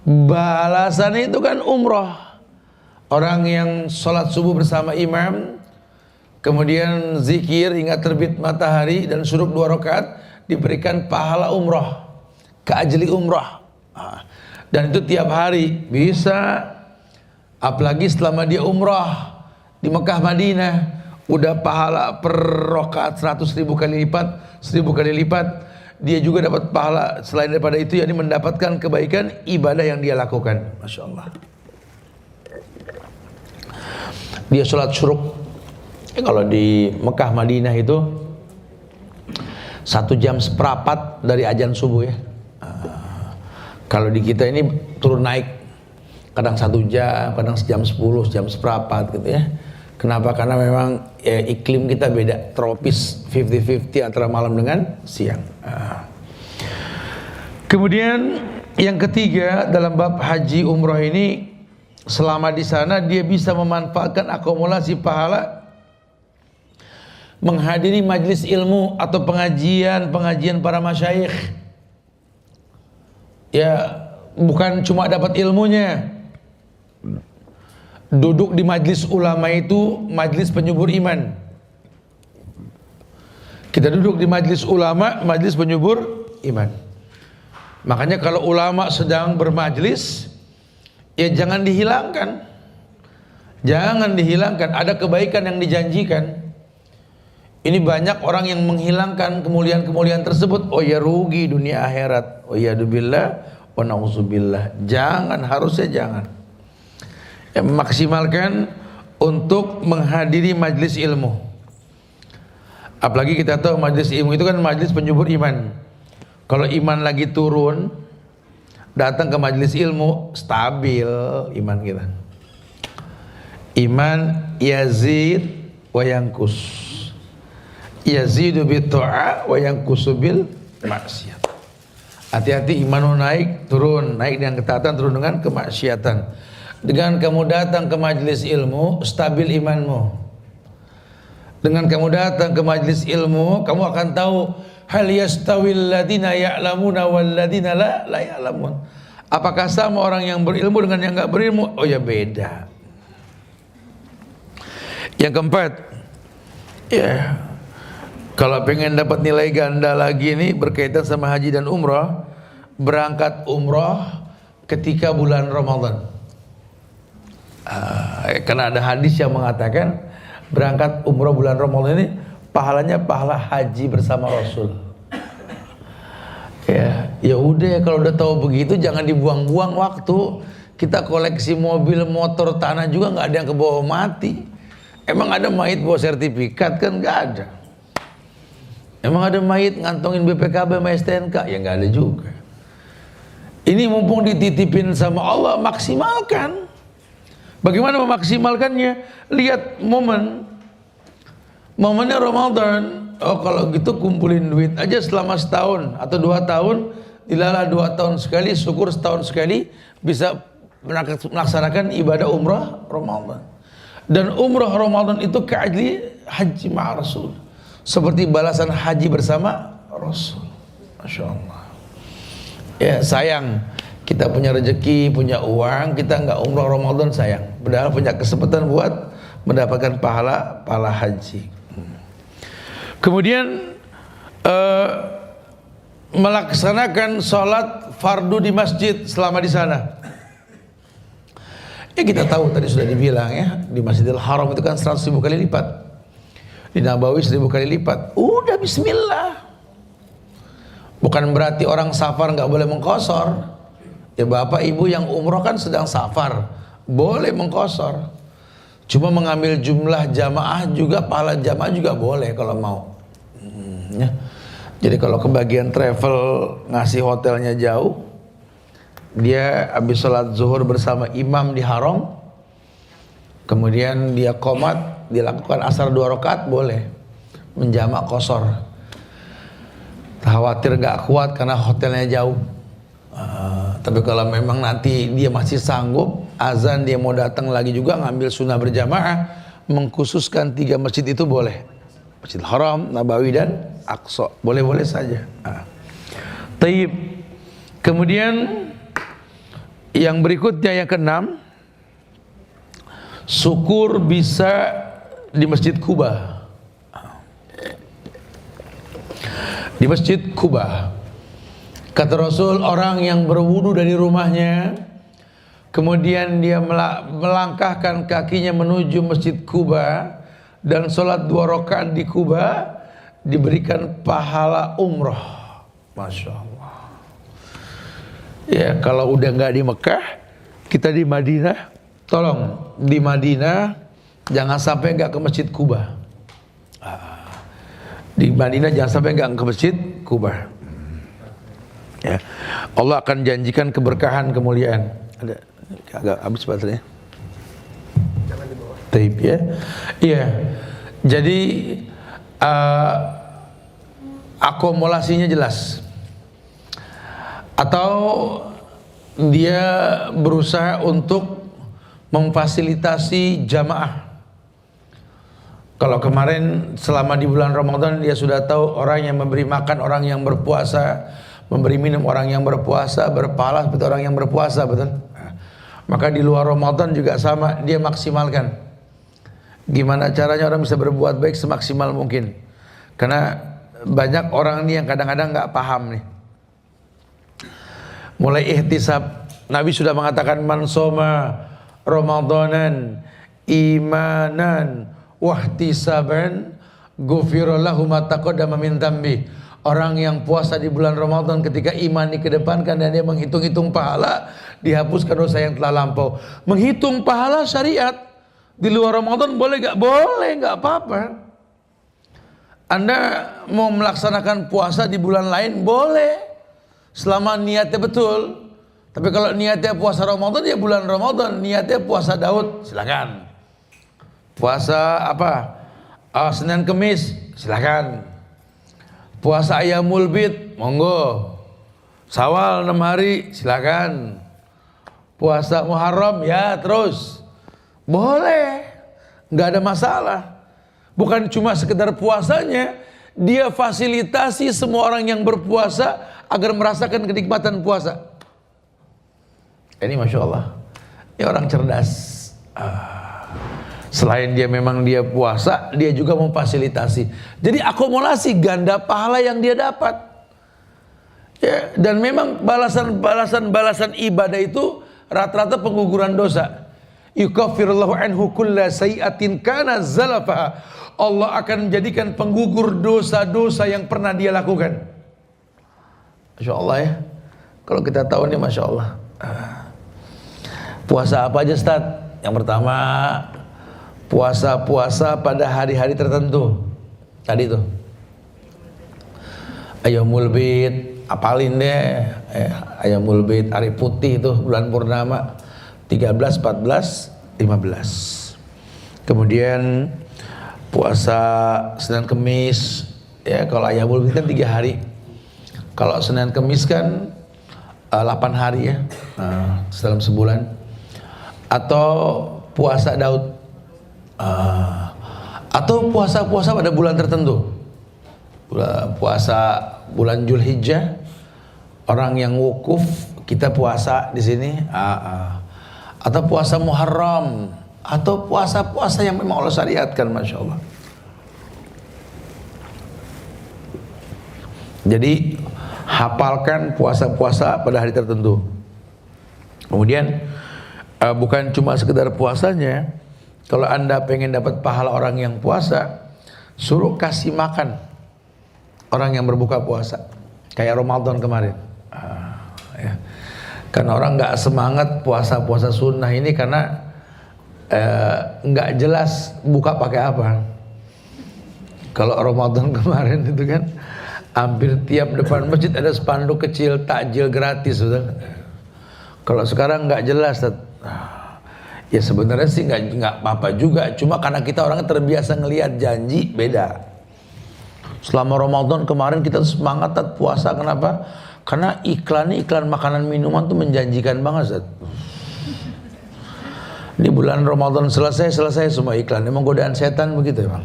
Balasannya itu kan umroh. Orang yang sholat subuh bersama imam, kemudian zikir hingga terbit matahari dan syuruk 2 rakaat, diberikan pahala umroh, keajli umroh. Dan itu tiap hari bisa. Apalagi selama dia umroh di Mekah Madinah, udah pahala per rakaat 100.000 kali lipat, 1000 kali lipat. Dia juga dapat pahala selain daripada itu, yakni mendapatkan kebaikan ibadah yang dia lakukan. Masya Allah. Dia sholat syuruk, kalau di Mekah Madinah itu 1 jam seperempat dari azan subuh ya. Kalau di kita ini turun naik, kadang 1 jam, kadang sejam 10, jam seperempat gitu ya. Kenapa? Karena memang ya, iklim kita beda, tropis, 50-50 antara malam dengan siang. Kemudian yang ketiga dalam bab haji umroh ini, selama di sana dia bisa memanfaatkan akumulasi pahala menghadiri majlis ilmu atau pengajian para masyayikh. Ya, bukan cuma dapat ilmunya. Duduk di majlis ulama itu majlis penyubur iman. Kita duduk di majlis ulama, majlis penyubur iman. Makanya kalau ulama sedang bermajlis, ya jangan dihilangkan. Jangan dihilangkan, ada kebaikan yang dijanjikan. Ini banyak orang yang menghilangkan kemuliaan-kemuliaan tersebut. Oh ya, rugi dunia akhirat. Oh ya, dubillah wa na'udzubillah. Jangan, harusnya jangan. Ya, memaksimalkan untuk menghadiri majlis ilmu. Apalagi kita tahu majlis ilmu itu kan majlis penyubur iman. Kalau iman lagi turun, datang ke majlis ilmu, stabil iman kita. Iman yazid wa yankus. Yazidu bit ta'a wa yankusu bil maksiat. Hati-hati, imanmu naik, turun, naik dengan ketaatan, turun dengan kemaksiatan. Dengan kamu datang ke majlis ilmu, stabil imanmu. Dengan kamu datang ke majlis ilmu, kamu akan tahu hal yastawil ladina ya'lamuna wal ladina la ya'lamun. Apakah sama orang yang berilmu dengan yang enggak berilmu? Oh ya, beda. Yang keempat, ya, kalau pengen dapat nilai ganda lagi ini berkaitan sama haji dan umrah, berangkat umrah ketika bulan Ramadan. Karena ada hadis yang mengatakan berangkat umroh bulan Ramadan ini pahalanya pahala haji bersama Rasul. Ya udah, kalau udah tahu begitu jangan dibuang-buang waktu. Kita koleksi mobil, motor, tanah juga nggak ada yang kebawa mati. Emang ada mayit bawa sertifikat? Kan nggak ada. Emang ada mayit ngantongin BPKB sama STNK? Ya nggak ada juga. Ini mumpung dititipin sama Allah, maksimalkan. Bagaimana memaksimalkannya? Lihat momennya Ramadan. Oh kalau gitu kumpulin duit aja selama setahun atau 2 tahun. Dilala 2 tahun sekali, syukur setahun sekali bisa melaksanakan ibadah umrah Ramadan. Dan umrah Ramadan itu keajli haji ma'a Rasul, seperti balasan haji bersama Rasul. Masya Allah. Ya sayang kita punya rezeki, punya uang, kita nggak umrah Ramadan, sayang. Padahal punya kesempatan buat mendapatkan pahala haji. Kemudian melaksanakan sholat fardu di masjid selama di sana. Ya kita tahu tadi sudah dibilang ya, di Masjidil Haram itu kan 100.000 kali lipat, di Nabawi 1.000 kali lipat. Udah bismillah. Bukan berarti orang safar nggak boleh mengkosor. Ya bapak ibu yang umroh kan sedang safar, boleh mengkosor. Cuma mengambil jumlah jamaah juga, pahala jamaah juga boleh kalau mau. Ya. Jadi kalau kebagian travel ngasih hotelnya jauh, dia habis sholat zuhur bersama imam di haram, kemudian dia qomat, dilakukan asar 2 rakaat, boleh menjamak qasar. Khawatir gak kuat karena hotelnya jauh. Tapi kalau memang nanti dia masih sanggup, azan dia mau datang lagi juga ngambil sunnah berjamaah, mengkhususkan 3 masjid itu boleh. Masjidil Haram, Nabawi dan Aqsa, boleh-boleh saja. Taib. Kemudian yang berikutnya, yang keenam, syukur bisa di Masjid Quba. Di Masjid Quba, kata Rasul, orang yang berwudu dari rumahnya, kemudian dia melangkahkan kakinya menuju Masjid Quba dan sholat 2 rakaat di Quba, diberikan pahala umroh. Masya Allah. Ya kalau udah nggak di Mekah, kita di Madinah, tolong di Madinah jangan sampai nggak ke Masjid Quba. Di Madinah jangan sampai nggak ke Masjid Quba. Ya, Allah akan janjikan keberkahan, kemuliaan. Ada agak habis baterainya. Jangan di bawah. Taib ya. Iya. Jadi akomulasinya jelas. Atau dia berusaha untuk memfasilitasi jamaah. Kalau kemarin selama di bulan Ramadan dia sudah tahu orang yang memberi makan orang yang berpuasa, memberi minum orang yang berpuasa, berpahala seperti orang yang berpuasa, betul? Maka di luar Ramadan juga sama, dia maksimalkan. Gimana caranya orang bisa berbuat baik semaksimal mungkin. Karena banyak orang nih yang kadang-kadang nggak paham nih. Mulai ihtisab, Nabi sudah mengatakan man soma Ramadanan imanan wahtisaban ghufira lahu ma taqaddama min dzambi. Orang yang puasa di bulan Ramadan ketika iman dikedepankan dan dia menghitung-hitung pahala, dihapuskan dosa yang telah lampau. Menghitung pahala syariat di luar Ramadan boleh gak? Boleh, gak apa-apa. Anda mau melaksanakan puasa di bulan lain boleh, selama niatnya betul. Tapi kalau niatnya puasa Ramadan, ya bulan Ramadan. Niatnya puasa Daud, silakan. Puasa apa? Senin Kemis, silakan. Puasa Ayyamul Bid, monggo. Syawal 6 hari, silakan. Puasa Muharram, ya terus. Boleh, nggak ada masalah. Bukan cuma sekedar puasanya, dia fasilitasi semua orang yang berpuasa agar merasakan kenikmatan puasa. Ini Masya Allah, ini orang cerdas. Selain dia memang dia puasa, dia juga memfasilitasi. Jadi akumulasi ganda pahala yang dia dapat. Ya, dan memang balasan ibadah itu rata-rata pengguguran dosa. yukaffirullahu anhu kulla sayi'atin kana zalafaha. Allah akan menjadikan penggugur dosa-dosa yang pernah dia lakukan. Masya Allah ya. Kalau kita tahu nih Masya Allah. Puasa apa aja Ustaz? Yang pertama, puasa-puasa pada hari-hari tertentu. Tadi tuh Ayyamul Bid, apalin deh. Ayyamul Bid, hari putih itu bulan purnama 13, 14, 15. Kemudian puasa Senin Kemis, ya kalau Ayyamul Bid kan 3 hari. Kalau Senin Kemis kan 8 hari ya, dalam sebulan. Atau puasa Daud, atau puasa-puasa pada bulan tertentu. Puasa bulan Zulhijjah, orang yang wukuf kita puasa di sini. Atau puasa Muharram, atau puasa-puasa yang memang Allah syariatkan, Masya Allah. Jadi hafalkan puasa-puasa pada hari tertentu. Kemudian bukan cuma sekedar puasanya. Kalau Anda pengen dapat pahala orang yang puasa, suruh kasih makan orang yang berbuka puasa. Kayak Ramadan kemarin. Ya. Karena orang nggak semangat puasa-puasa sunnah ini karena nggak jelas buka pakai apa. Kalau Ramadan kemarin itu kan hampir tiap depan masjid ada spanduk kecil takjil gratis, sudah. Kalau sekarang nggak jelas, ya sebenarnya sih nggak apa-apa juga. Cuma karena kita orangnya terbiasa ngelihat janji, beda. Selama Ramadan kemarin kita semangat puasa, kenapa? Karena iklan makanan minuman tuh menjanjikan banget, Zat. Di bulan Ramadan selesai semua iklan. Emang godaan setan begitu emang.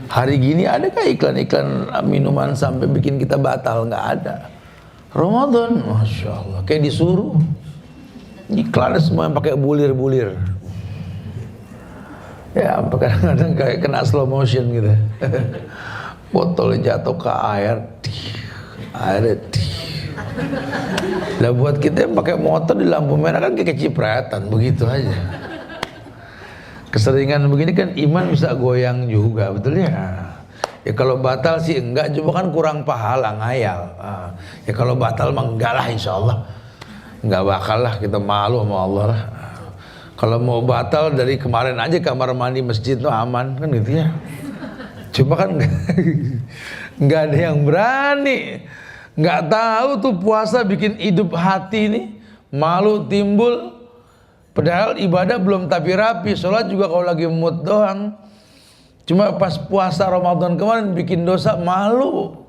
Hari gini adakah iklan-iklan minuman sampai bikin kita batal? Nggak ada. Ramadan, Masya Allah, kayak disuruh. Iklannya semua yang pakai bulir-bulir. Ya, kadang-kadang kayak kena slow motion gitu. Botol jatuh ke air. Airnya. Lah buat kita yang pakai motor di lampu merah kan kayak kecipratan, begitu aja. Keseringan begini kan iman bisa goyang juga, betul ya? Ya kalau batal sih enggak, cuma kan kurang pahala, ngayal. Ya kalau batal mah enggak lah, insya Allah enggak bakal lah, kita malu sama Allah lah. Kalau mau batal dari kemarin aja kamar mandi masjid tuh aman kan gitu ya. Cuma kan enggak ada yang berani. Nggak tahu tuh puasa bikin hidup hati nih, malu timbul. Padahal ibadah belum tapi rapi, sholat juga kalau lagi mood doang. Cuma pas puasa Ramadan kemarin bikin dosa, malu.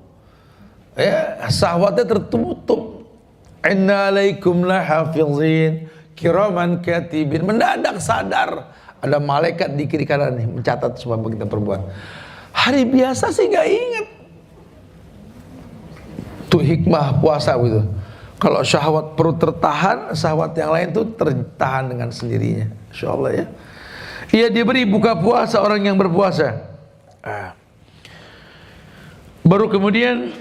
Ya, syahwatnya tertutup. Inna alaikum lahafizin kiraman katibin. Mendadak sadar ada malaikat di kiri kanan nih mencatat semua apa kita perbuat. Hari biasa sih nggak inget. Itu hikmah puasa gitu. Kalau syahwat perut tertahan, syahwat yang lain tuh tertahan dengan sendirinya. Insya Allah ya. Ia diberi buka puasa orang yang berpuasa. Baru kemudian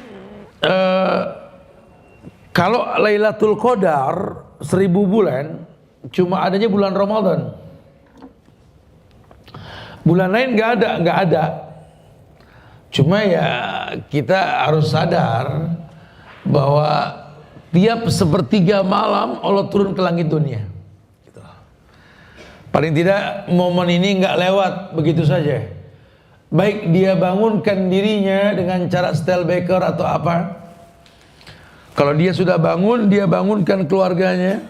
kalau Lailatul Qadar 1000 bulan cuma adanya bulan Ramadan. Bulan lain nggak ada. Cuma ya kita harus sadar bahwa tiap sepertiga malam Allah turun ke langit dunia. Gitu. Paling tidak momen ini nggak lewat begitu saja. Baik dia bangunkan dirinya dengan cara setel beker atau apa. Kalau dia sudah bangun, dia bangunkan keluarganya,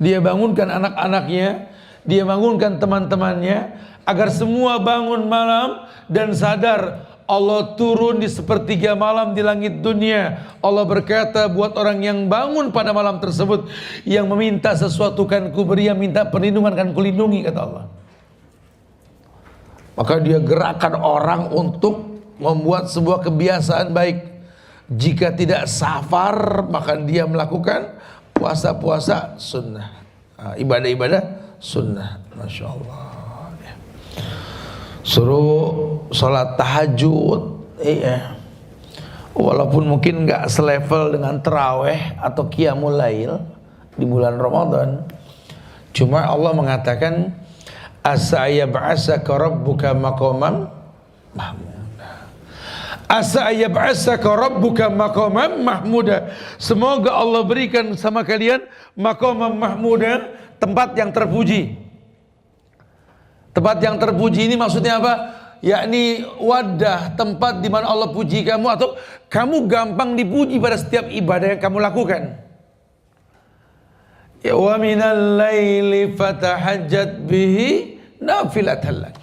dia bangunkan anak-anaknya, dia bangunkan teman-temannya, agar semua bangun malam dan sadar Allah turun di sepertiga malam di langit dunia. Allah berkata buat orang yang bangun pada malam tersebut, yang meminta sesuatu kan kuberi, yang minta perlindungan kan kulindungi, kata Allah. Maka dia gerakkan orang untuk membuat sebuah kebiasaan baik. Jika tidak safar, maka dia melakukan puasa-puasa sunnah, ibadah-ibadah sunnah. Masya Allah. Suruh sholat tahajud, iya. Walaupun mungkin nggak selevel dengan terawih atau qiyamul lail di bulan Ramadan, Cuma Allah mengatakan asa yab'asaka rabbuka maqaman mahmuda. Asa yab'asaka rabbuka maqaman mahmuda. Semoga Allah berikan sama kalian maqaman mahmuda, tempat yang terpuji. Tempat yang terpuji ini maksudnya apa? Yakni wadah, tempat di mana Allah puji kamu, atau kamu gampang dipuji pada setiap ibadah yang kamu lakukan. Ya wa minal laili fatahajjat bihi nafilatan lak.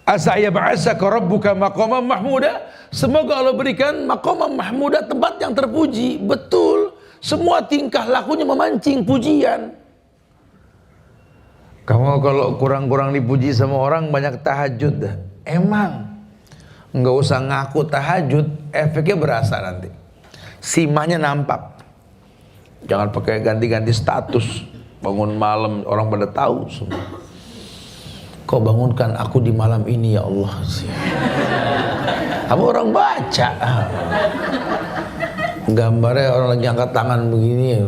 Asa yab'asaka rabbuka maqaman mahmuda. Semoga Allah berikan maqaman mahmuda, tempat yang terpuji. Betul, semua tingkah lakunya memancing pujian. Kamu kalau kurang-kurang dipuji sama orang, banyak tahajud dah. Emang nggak usah ngaku tahajud, efeknya berasa nanti. Simanya nampak. Jangan pakai ganti-ganti status. Bangun malam orang pada tahu semua. Kau bangunkan aku di malam ini ya Allah. Kamu orang baca. Gambarnya orang lagi angkat tangan begini.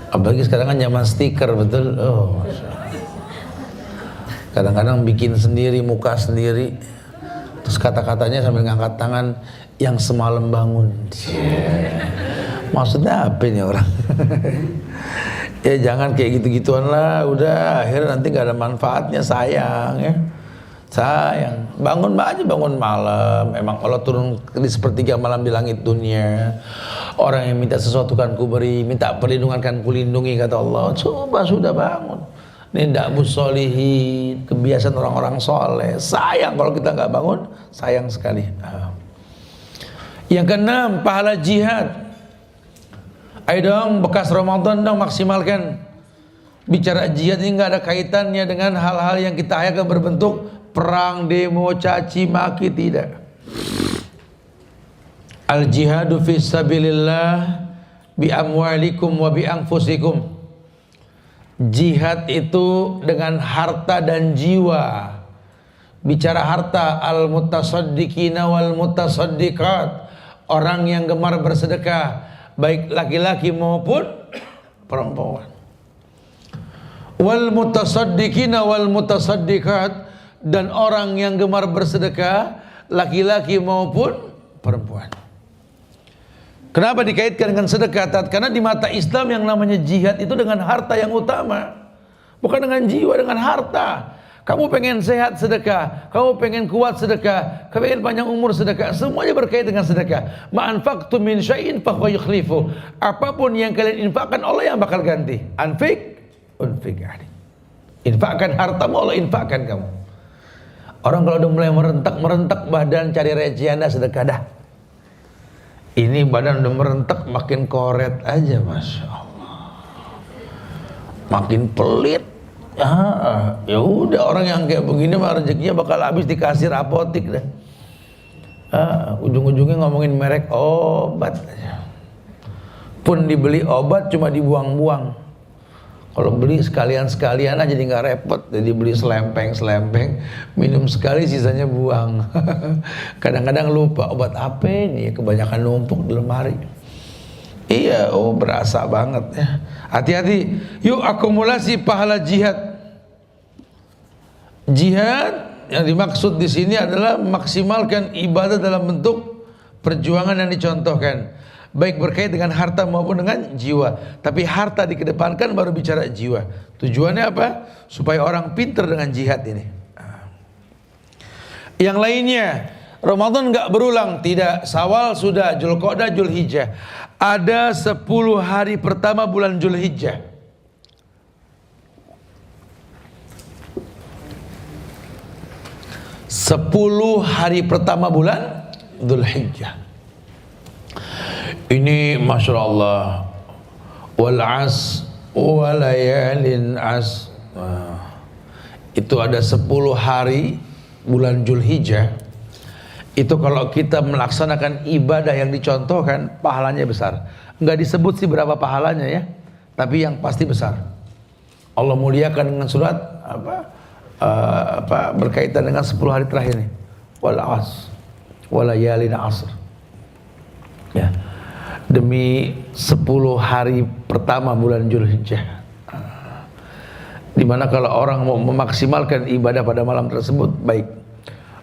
Apalagi sekarang kan zaman stiker, betul. Oh, kadang-kadang bikin sendiri, muka sendiri. Terus kata-katanya sambil ngangkat tangan, yang semalam bangun. Maksudnya apa ini orang? Ya jangan kayak gitu-gituan lah. Udah akhirnya nanti gak ada manfaatnya, sayang ya. Sayang, bangun aja bangun malam. Emang Allah turun di sepertiga malam di langit dunia. Orang yang minta sesuatu kan ku beri, minta perlindungan kan ku lindungi, kata Allah. Coba sudah bangun. Ini da'bus sholihin, kebiasaan orang-orang soleh. Sayang kalau kita nggak bangun, sayang sekali. Yang keenam, pahala jihad. Ayo dong, bekas Ramadan dong maksimalkan. Bicara jihad ini nggak ada kaitannya dengan hal-hal yang kita ayatkan berbentuk perang, demo, caci maki, tidak. Al jihadu fi sabilillah bi amwalikum wa bi anfusikum. Jihad itu dengan harta dan jiwa. Bicara harta, al mutasaddiqina wal mutasaddiqat, orang yang gemar bersedekah, baik laki-laki maupun perempuan. Wal mutasaddiqina wal mutasaddiqat, dan orang yang gemar bersedekah, laki-laki maupun perempuan. Kenapa dikaitkan dengan sedekah? Karena di mata Islam yang namanya jihad itu dengan harta yang utama, bukan dengan jiwa, dengan harta. Kamu pengen sehat, sedekah. Kamu pengen kuat, sedekah. Kamu pengen panjang umur, sedekah. Semuanya berkait dengan sedekah. Ma'anfaqtum min syai'in fahuwa yukhlifu. Apapun yang kalian infakkan, Allah yang bakal ganti. Anfik, unfik adik. Infakkan hartamu, Allah infakkan kamu. Orang kalau udah mulai merentak badan, cari recehan, sedekah dah. Ini badan udah merentak, makin koret aja, Masya Allah. Makin pelit. Ya udah, orang yang kayak begini mah rezekinya bakal habis di kasir apotik dah. Ujung-ujungnya ngomongin merek obat aja. Pun dibeli obat cuma dibuang-buang. Kalau beli sekalian-sekalian aja, jadi nggak repot. Jadi beli selempeng, minum sekali sisanya buang. Kadang-kadang lupa obat apa ini, kebanyakan numpuk di lemari. Iya, berasa banget ya. Hati-hati, yuk akumulasi pahala jihad. Jihad yang dimaksud di sini adalah maksimalkan ibadah dalam bentuk perjuangan yang dicontohkan, baik berkait dengan harta maupun dengan jiwa. Tapi harta dikedepankan, baru bicara jiwa. Tujuannya apa? Supaya orang pintar dengan jihad ini. Yang lainnya, Ramadan nggak berulang, tidak. Syawal sudah, Dzulqa'dah, Dzulhijjah. Ada 10 hari pertama bulan Dzulhijjah. 10 hari pertama bulan Dzulhijjah. Ini Masya Allah. Wal as wa layalin as. Itu ada 10 hari bulan Dzulhijjah. Itu kalau kita melaksanakan ibadah yang dicontohkan, pahalanya besar. Enggak disebut sih berapa pahalanya ya, tapi yang pasti besar. Allah muliakan dengan surat berkaitan dengan 10 hari terakhir ini. Wal as wa layalin asr. Ya. Demi 10 hari pertama bulan Dzulhijjah. Dimana kalau orang mau memaksimalkan ibadah pada malam tersebut,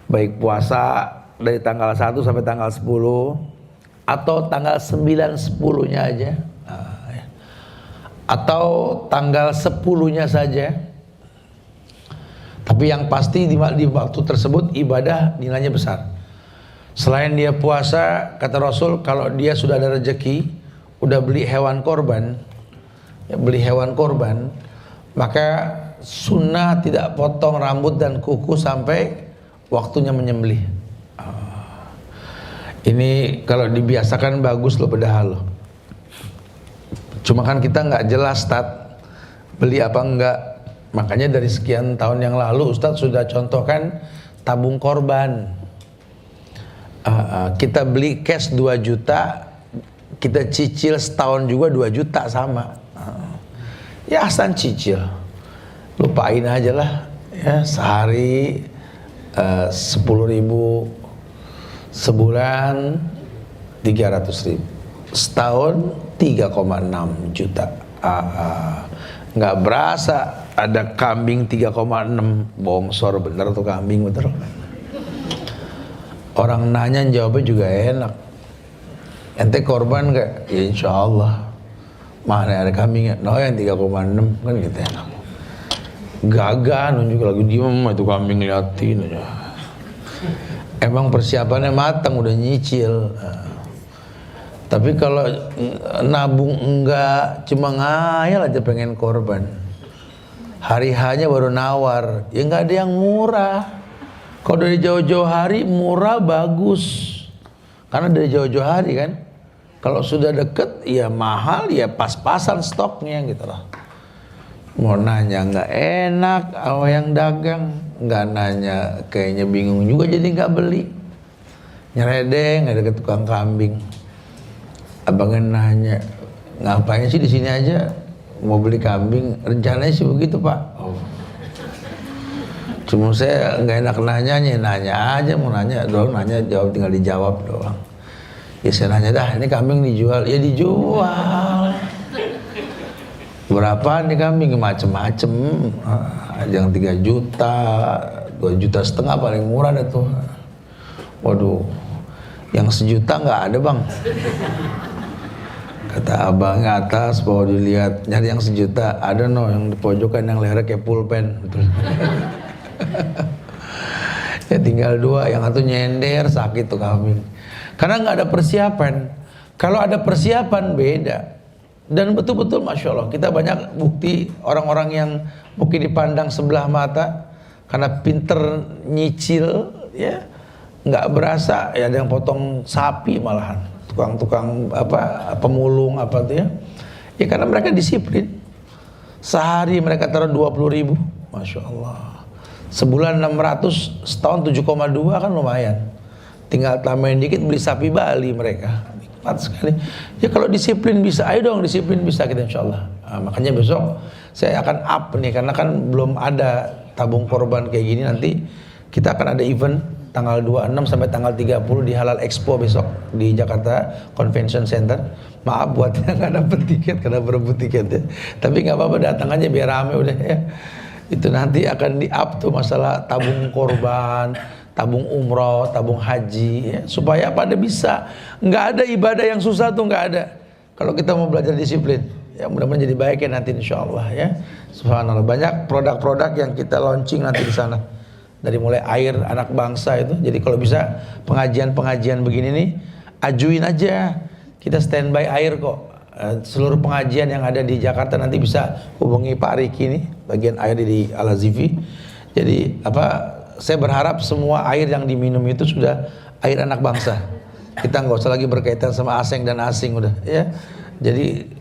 baik puasa dari tanggal 1 sampai tanggal 10 atau tanggal 9 10-nya aja, atau tanggal 10-nya saja. Tapi yang pasti di waktu tersebut ibadah nilainya besar. Selain dia puasa, kata Rasul, kalau dia sudah ada rezeki, udah beli hewan korban, maka sunnah tidak potong rambut dan kuku sampai waktunya menyembelih. Ini kalau dibiasakan bagus loh, padahal. Cuma kan kita nggak jelas beli apa enggak. Makanya dari sekian tahun yang lalu Ustadz sudah contohkan tabung korban. Kita beli cash 2 juta, kita cicil setahun juga 2 juta sama. Ya asal cicil, lupain aja lah ya, sehari 10.000, sebulan 300.000, setahun 3,6 juta. Nggak berasa ada kambing 3,6, bongsor bener tuh kambing bener. Orang nanya jawabnya juga enak, ente korban nggak? Ya insya Allah. Mana ada kambingnya? No, yang 3,6 kan gitu enak. Gagah nunjuk lagi diem itu kambing liatin aja. Emang persiapannya matang, udah nyicil. Tapi kalau nabung enggak, cuma ngayal aja pengen korban. Hari hanya baru nawar, ya nggak ada yang murah. Kalau dari jauh-jauh hari murah bagus, karena dari jauh-jauh hari kan. Kalau sudah deket, ya mahal, ya pas-pasan stoknya gitu loh. Mau nanya nggak enak, sama yang dagang, nggak nanya kayaknya bingung juga jadi nggak beli. Nyeredeng ada ke tukang kambing. Abangnya nanya, ngapain sih di sini aja? Mau beli kambing? Rencananya sih begitu Pak. Cuma saya nggak enak nanya aja, mau nanya doang, nanya jawab tinggal dijawab doang. Ya saya nanya dah, ini kambing dijual? Ya dijual. Berapa nih kambing? Macem-macem. Ada yang 3 juta, 2,5 juta paling murah dah tuh. Waduh, yang 1 juta nggak ada bang. Kata abangnya atas, bawa dilihat, nyari yang 1 juta. Ada no, yang di pojokan yang lehernya kayak pulpen. Betul. Ya tinggal 2, yang satu nyender, sakit tuh kambing. Karena nggak ada persiapan. Kalau ada persiapan beda. Dan betul-betul Masya Allah, kita banyak bukti orang-orang yang mungkin dipandang sebelah mata karena pinter nyicil, ya nggak berasa, ya ada yang potong sapi malahan, tukang-tukang pemulung tuh ya. Ya karena mereka disiplin. Sehari mereka taruh 20.000, Masya Allah. Sebulan 600, setahun 7,2 kan lumayan. Tinggal tambahin dikit beli sapi Bali mereka. Nikmat sekali. Ya kalau disiplin bisa, ayo dong disiplin bisa kita insya Allah. Nah, makanya besok saya akan up nih, karena kan belum ada tabung korban kayak gini. Nanti kita akan ada event tanggal 26 sampai tanggal 30 di Halal Expo besok di Jakarta Convention Center. Maaf buat yang nggak dapet tiket karena berebut tiket ya. Tapi nggak apa-apa, datang aja biar rame udah ya. Itu nanti akan di up tuh masalah tabung korban, tabung umroh, tabung haji ya, supaya pada bisa. Nggak ada ibadah yang susah tuh, nggak ada kalau kita mau belajar disiplin ya. Mudah-mudahan jadi baik ya nanti insya Allah ya. Subhanallah, banyak produk-produk yang kita launching nanti di sana, dari mulai air anak bangsa itu. Jadi kalau bisa pengajian-pengajian begini nih, ajuin aja, kita standby air kok. Seluruh pengajian yang ada di Jakarta nanti bisa hubungi Pak Riki nih, bagian air di Al-Azifi. Jadi saya berharap semua air yang diminum itu sudah air anak bangsa. Kita nggak usah lagi berkaitan sama asing dan asing udah ya. Jadi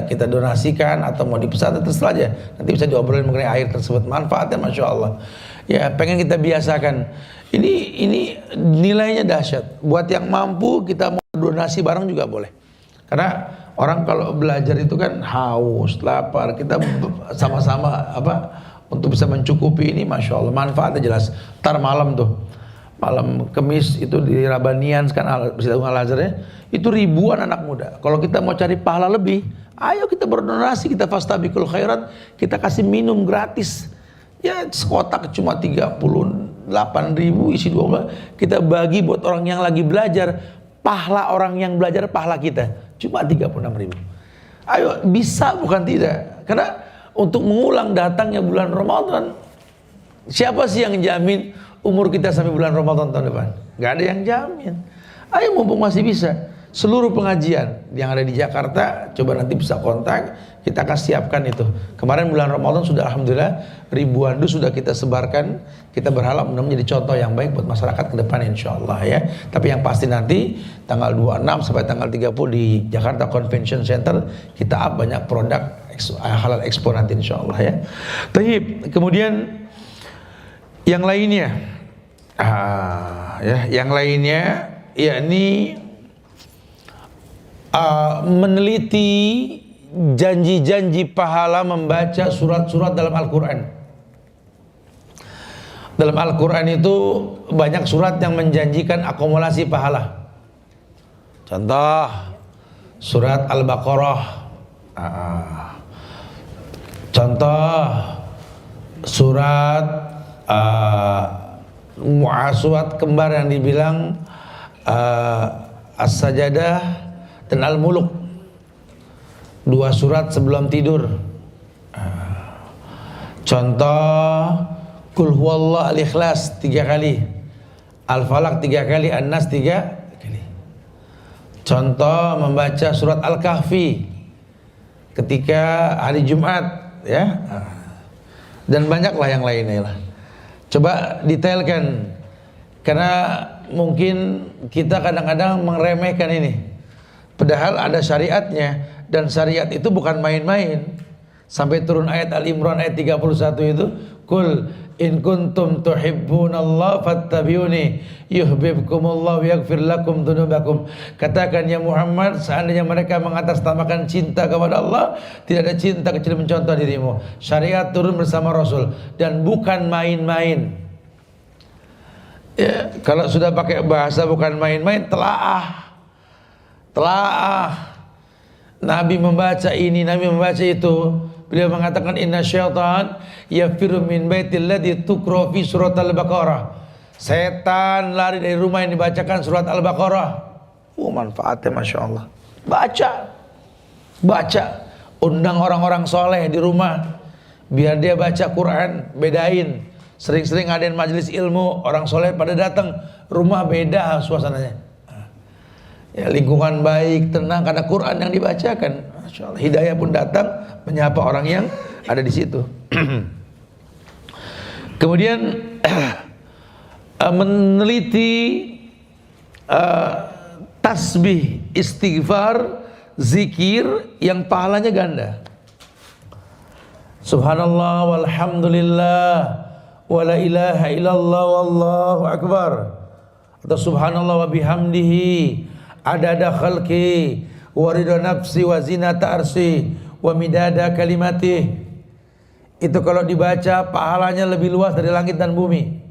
kita donasikan atau mau dipesan terserah aja. Nanti bisa diobrolin mengenai air tersebut, manfaatnya Masya Allah. Ya pengen kita biasakan. Ini nilainya dahsyat. Buat yang mampu kita mau donasi barang juga boleh. Karena orang kalau belajar itu kan haus, lapar. Kita sama-sama untuk bisa mencukupi ini, Masya Allah manfaatnya jelas. Ntar malam tuh, malam Kemis itu di Rabanian kan Al-Azhar ya, itu ribuan anak muda. Kalau kita mau cari pahala lebih, Ayo kita berdonasi, kita fastabiqul khairat, kita kasih minum gratis. Ya sekotak cuma 38.000 isi 12, kita bagi buat orang yang lagi belajar. Pahala orang yang belajar, pahala kita cuma 36.000. Ayo, bisa bukan tidak. Karena untuk mengulang datangnya bulan Ramadan, siapa sih yang jamin umur kita sampai bulan Ramadan tahun depan? Gak ada yang jamin. Ayo mumpung masih bisa. Seluruh pengajian yang ada di Jakarta, coba nanti bisa kontak, kita akan siapkan itu. Kemarin bulan Ramadan sudah alhamdulillah ribuan dus sudah kita sebarkan. Kita berharap menjadi contoh yang baik buat masyarakat ke depan insyaallah ya. Tapi yang pasti nanti tanggal 26 sampai tanggal 30 di Jakarta Convention Center kita up banyak produk halal expo nanti insyaallah ya. Tapi kemudian yang lainnya yang lainnya yakni meneliti janji-janji pahala membaca surat-surat dalam Al-Quran. Dalam Al-Quran itu banyak surat yang menjanjikan akumulasi pahala. Contoh surat Al-Baqarah, contoh surat surat kembar yang dibilang As-Sajadah dan Al-Muluk, 2 surat sebelum tidur. Contoh Qul huwallahu al-Ikhlas 3 kali, Al-Falaq 3 kali, An-Nas 3 kali. Contoh membaca surat Al-Kahfi ketika hari Jumat ya. Dan banyaklah yang lainnya lah. Coba detailkan, karena mungkin kita kadang-kadang meremehkan ini. Padahal ada syariatnya, dan syariat itu bukan main-main. Sampai turun ayat Al-Imran ayat 31 itu, Qul in kuntum tuhibbunallaha fattabi'uni yuhibbukumullahu yaghfir lakum dzunubakum. Katakan ya Muhammad, seandainya mereka mengatasnamakan cinta kepada Allah, tidak ada cinta kecuali mencontoh dirimu. Syariat turun bersama Rasul dan bukan main-main. Ya, kalau sudah pakai bahasa bukan main-main, telaah. Nabi membaca ini, Nabi membaca itu. Beliau mengatakan inna syaitan yafirru min baitil ladzi tuqra fi surat Al-Baqarah. Setan lari dari rumah yang dibacakan surat Al-Baqarah. Manfaatnya Masya Allah. Baca. Undang orang-orang soleh di rumah, biar dia baca Quran. Bedain. Sering-sering ngadain majelis ilmu, orang soleh pada datang, rumah beda suasananya. Ya, lingkungan baik, tenang karena Quran yang dibacakan. Masya Allah. Hidayah pun datang menyapa orang yang ada di situ. Kemudian meneliti tasbih, istighfar, zikir yang pahalanya ganda. Subhanallah walhamdulillah wala ilaha illallah wallahu akbar. Atau subhanallah wa bihamdihi adada khalqi wa ridha nafsi wa zinata arsi wa midada kalimatih. Itu kalau dibaca pahalanya lebih luas dari langit dan bumi.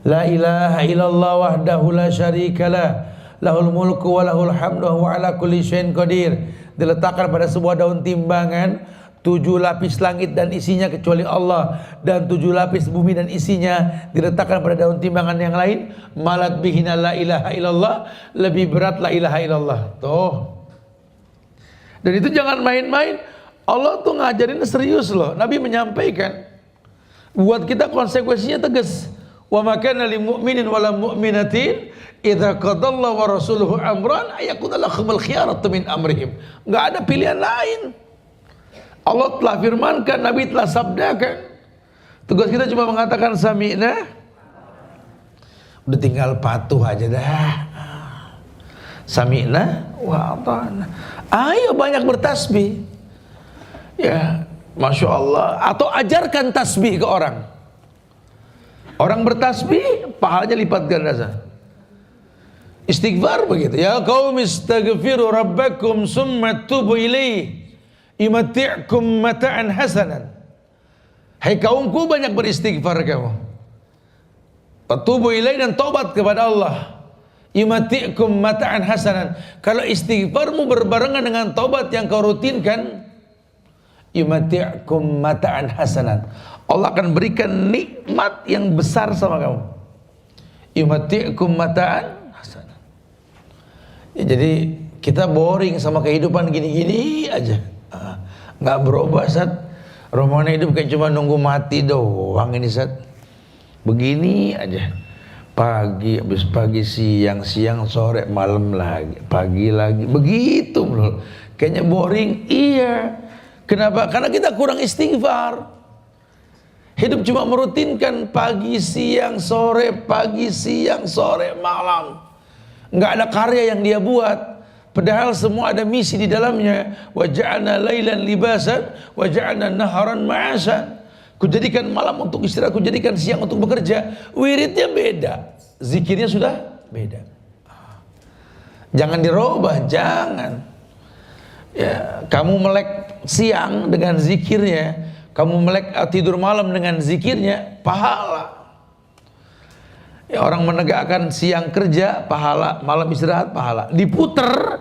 La ilaha illallah wahdahu la syarikalah lahul mulku wa lahul hamdu wa ala kulli syai'in qadir. Diletakkan pada sebuah daun timbangan, 7 lapis langit dan isinya kecuali Allah, dan 7 lapis bumi dan isinya diletakkan pada daun timbangan yang lain. Malat bihina la ilaha illallah, lebih berat la ilaha illallah. Tuh. Dan itu jangan main-main. Allah tuh ngajarin serius loh. Nabi menyampaikan, buat kita konsekuensinya tegas. Wa ma kana lil mu'minin wala mu'minatin idza qadallahu wa rasuluhu amran ayakuna lahumul khiyaratu min amrihim. Enggak ada pilihan lain. Allah telah firmankan, Nabi telah sabdakan. Tugas kita cuma mengatakan sami'na. Udah tinggal patuh aja dah. Sami'na wa ata'na. Ayo banyak bertasbih. Ya, Masya Allah. Atau ajarkan tasbih ke orang. Orang bertasbih, pahalanya lipat ganda. Istighfar begitu. Ya qaum istaghfiru rabbakum summa tubu ilaihi yumati'kum mata'an hasanan. Hai kaumku, banyak beristighfar kamu. Tubu ilaihi, dan taubat kepada Allah. Yumati'kum mata'an hasanan. Kalau istighfarmu berbarengan dengan taubat yang kau rutinkan, yumati'kum mata'an hasanan. Allah akan berikan nikmat yang besar sama kamu. Yumati'kum mata'an hasanan. Ya, jadi kita boring sama kehidupan gini-gini aja. Nggak berubah, Sat. Rombongan hidup kayak cuma nunggu mati doang ini, Sat. Begini aja. Pagi, habis pagi, siang, sore, malam lagi, pagi lagi, begitu loh. Kayaknya boring. Iya. Kenapa? Karena kita kurang istighfar. Hidup cuma merutinkan pagi, siang, sore, pagi, siang, sore, malam. Nggak ada karya yang dia buat. Padahal semua ada misi di dalamnya. Wa ja'alna lailan libasan wa ja'alna naharan ma'asan. Kujadikan malam untuk istirahat, kujadikan siang untuk bekerja. Wiridnya beda, zikirnya sudah beda. Jangan dirubah, jangan. Ya, kamu melek siang dengan zikirnya, kamu melek tidur malam dengan zikirnya, pahala. Ya, orang menegakkan siang kerja, pahala, malam istirahat, pahala. Diputer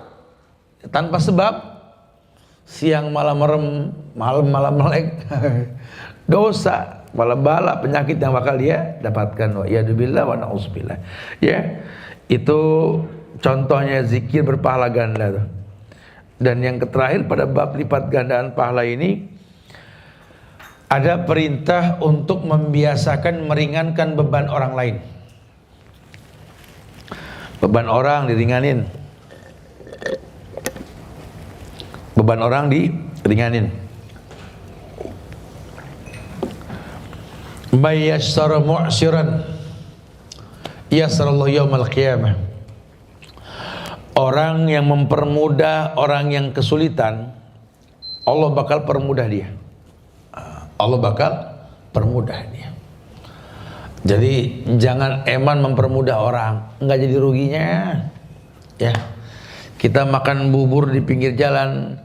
tanpa sebab, siang malam merem, malam melek. Dosa, bala-bala, penyakit yang bakal dia dapatkan. Wa yadubillah wa na'udzubillah. Ya, itu contohnya zikir berpahala ganda tuh. Dan yang terakhir pada bab lipat gandaan pahala ini, ada perintah untuk membiasakan meringankan beban orang lain. Beban orang diringanin. Beban orang diringanin. May yassara mu'siran yassarallahu yaumal qiyamah. Orang yang mempermudah orang yang kesulitan, Allah bakal permudah dia. Allah bakal permudah dia. Jadi jangan eman mempermudah orang, enggak jadi ruginya. Ya. Kita makan bubur di pinggir jalan,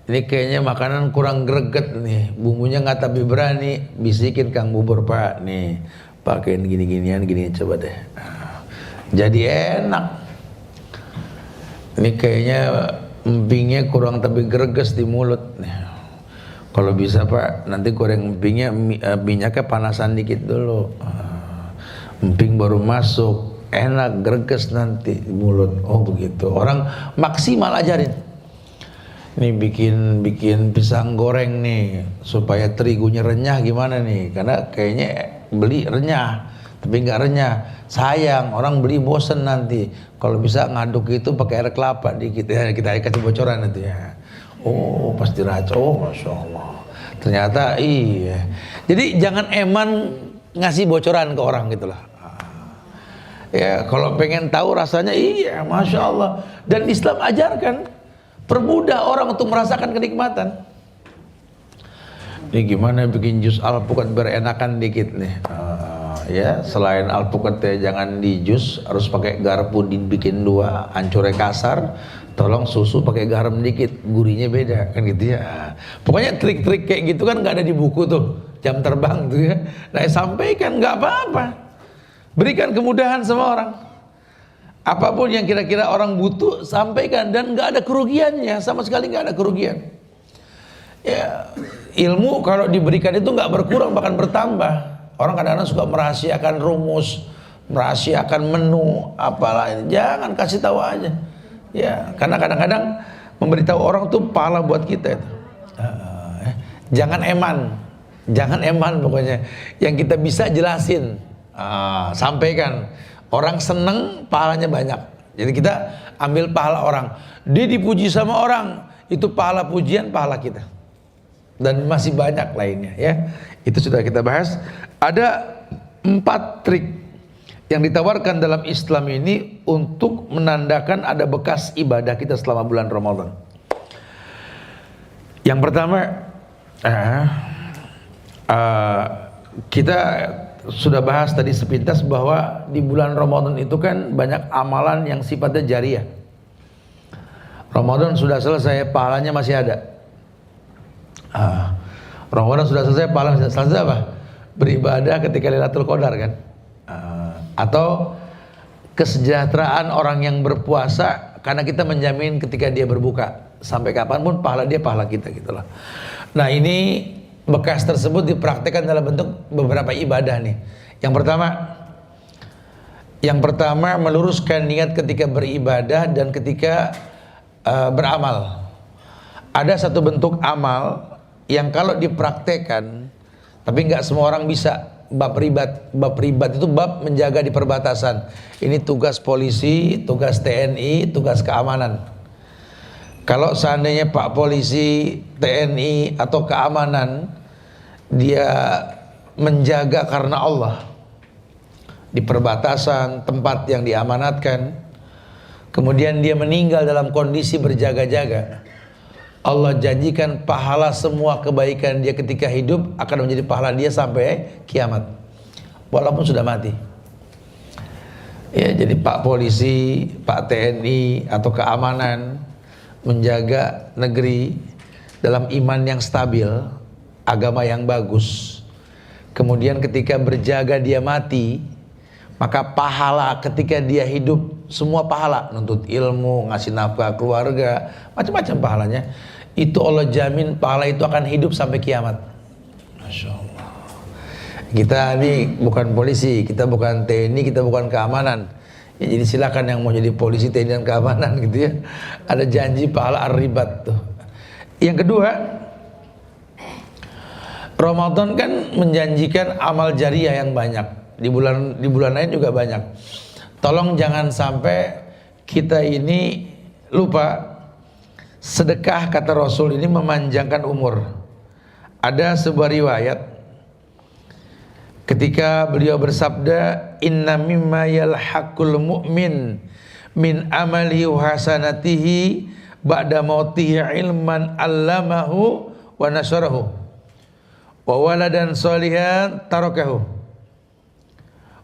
ini kayaknya makanan kurang greget nih, bumbunya nggak tapi berani, bisikin Kang Bubur, Pak, nih pakein gini-ginian gini, coba deh. Jadi enak. Ini kayaknya empingnya kurang tapi greges di mulut. Kalau bisa, Pak, nanti goreng empingnya minyaknya panasan dikit dulu. Emping baru masuk, enak greges nanti di mulut. Oh begitu. Orang maksimal ajarin. Nih bikin pisang goreng nih supaya terigunya renyah gimana nih? Karena kayaknya beli renyah tapi nggak renyah. Sayang, orang beli bosen nanti. Kalau bisa ngaduk itu pakai air kelapa dikit ya, kita kasih bocoran nanti ya. Oh pasti racun. Oh masya Allah. Ternyata iya. Jadi jangan eman ngasih bocoran ke orang gitulah. Ya kalau pengen tahu rasanya, iya masya Allah. Dan Islam ajarkan permudah orang untuk merasakan kenikmatan. Ini gimana bikin jus alpukat biar enakan dikit nih. Ya selain alpukat ya jangan di jus, harus pakai garpu dibikin dua, ancurnya kasar. Tolong susu pakai garam dikit, gurihnya beda kan gitu ya. Pokoknya trik-trik kayak gitu kan nggak ada di buku tuh, jam terbang tuh ya. Nah sampaikan, nggak apa-apa. Berikan kemudahan sama orang. Apapun yang kira-kira orang butuh, sampaikan. Dan gak ada kerugiannya, sama sekali gak ada kerugian. Ya, ilmu kalau diberikan itu gak berkurang, bahkan bertambah. Orang kadang-kadang suka merahasiakan rumus, merahasiakan menu, apalah ini. Jangan, kasih tahu aja. Ya, karena kadang-kadang memberitahu orang tuh pahala buat kita itu. Jangan eman pokoknya. Yang kita bisa jelasin, sampaikan. Orang seneng, pahalanya banyak. Jadi kita ambil pahala orang. Dia dipuji sama orang, itu pahala pujian, pahala kita. Dan masih banyak lainnya ya. Itu sudah kita bahas. Ada 4 trik yang ditawarkan dalam Islam ini untuk menandakan ada bekas ibadah kita selama bulan Ramadan. Yang pertama, kita sudah bahas tadi sepintas bahwa di bulan Ramadan itu kan banyak amalan yang sifatnya jariah. Ramadan sudah selesai, pahalanya masih ada. Ramadan sudah selesai, pahalanya masih selesai apa? Beribadah ketika Lailatul Qadar kan? Atau kesejahteraan orang yang berpuasa karena kita menjamin ketika dia berbuka sampai kapanpun pahala dia pahala kita gitulah. Nah ini bekas tersebut dipraktekkan dalam bentuk beberapa ibadah nih. Yang pertama meluruskan niat ketika beribadah dan ketika beramal. Ada satu bentuk amal yang kalau dipraktekkan, tapi nggak semua orang bisa. Bab ribat itu bab menjaga di perbatasan. Ini tugas polisi, tugas TNI, tugas keamanan. Kalau seandainya Pak Polisi, TNI atau keamanan dia menjaga karena Allah di perbatasan tempat yang diamanatkan, kemudian dia meninggal dalam kondisi berjaga-jaga, Allah janjikan pahala semua kebaikan dia ketika hidup akan menjadi pahala dia sampai kiamat, walaupun sudah mati. Ya, jadi Pak Polisi, Pak TNI atau keamanan menjaga negeri dalam iman yang stabil, agama yang bagus. Kemudian ketika berjaga dia mati, maka pahala ketika dia hidup, semua pahala, nuntut ilmu, ngasih nafkah keluarga, macam-macam pahalanya, itu Allah jamin pahala itu akan hidup sampai kiamat. Masya Allah. Kita ini bukan polisi, kita bukan TNI, kita bukan keamanan. Ya, jadi silakan yang mau jadi polisi, TNI dan keamanan gitu ya. Ada janji pahala ar-ribat tuh. Yang kedua, Ramadan kan menjanjikan amal jariah yang banyak. Di bulan lain juga banyak. Tolong jangan sampai kita ini lupa sedekah, kata Rasul ini memanjangkan umur. Ada sebuah riwayat ketika beliau bersabda, inna mimma yalhaqul mu'min min amalihi wa hasanatihi ba'da mautihi ilman allamahu wa nasyarahu wa waladan sholihan tarakahu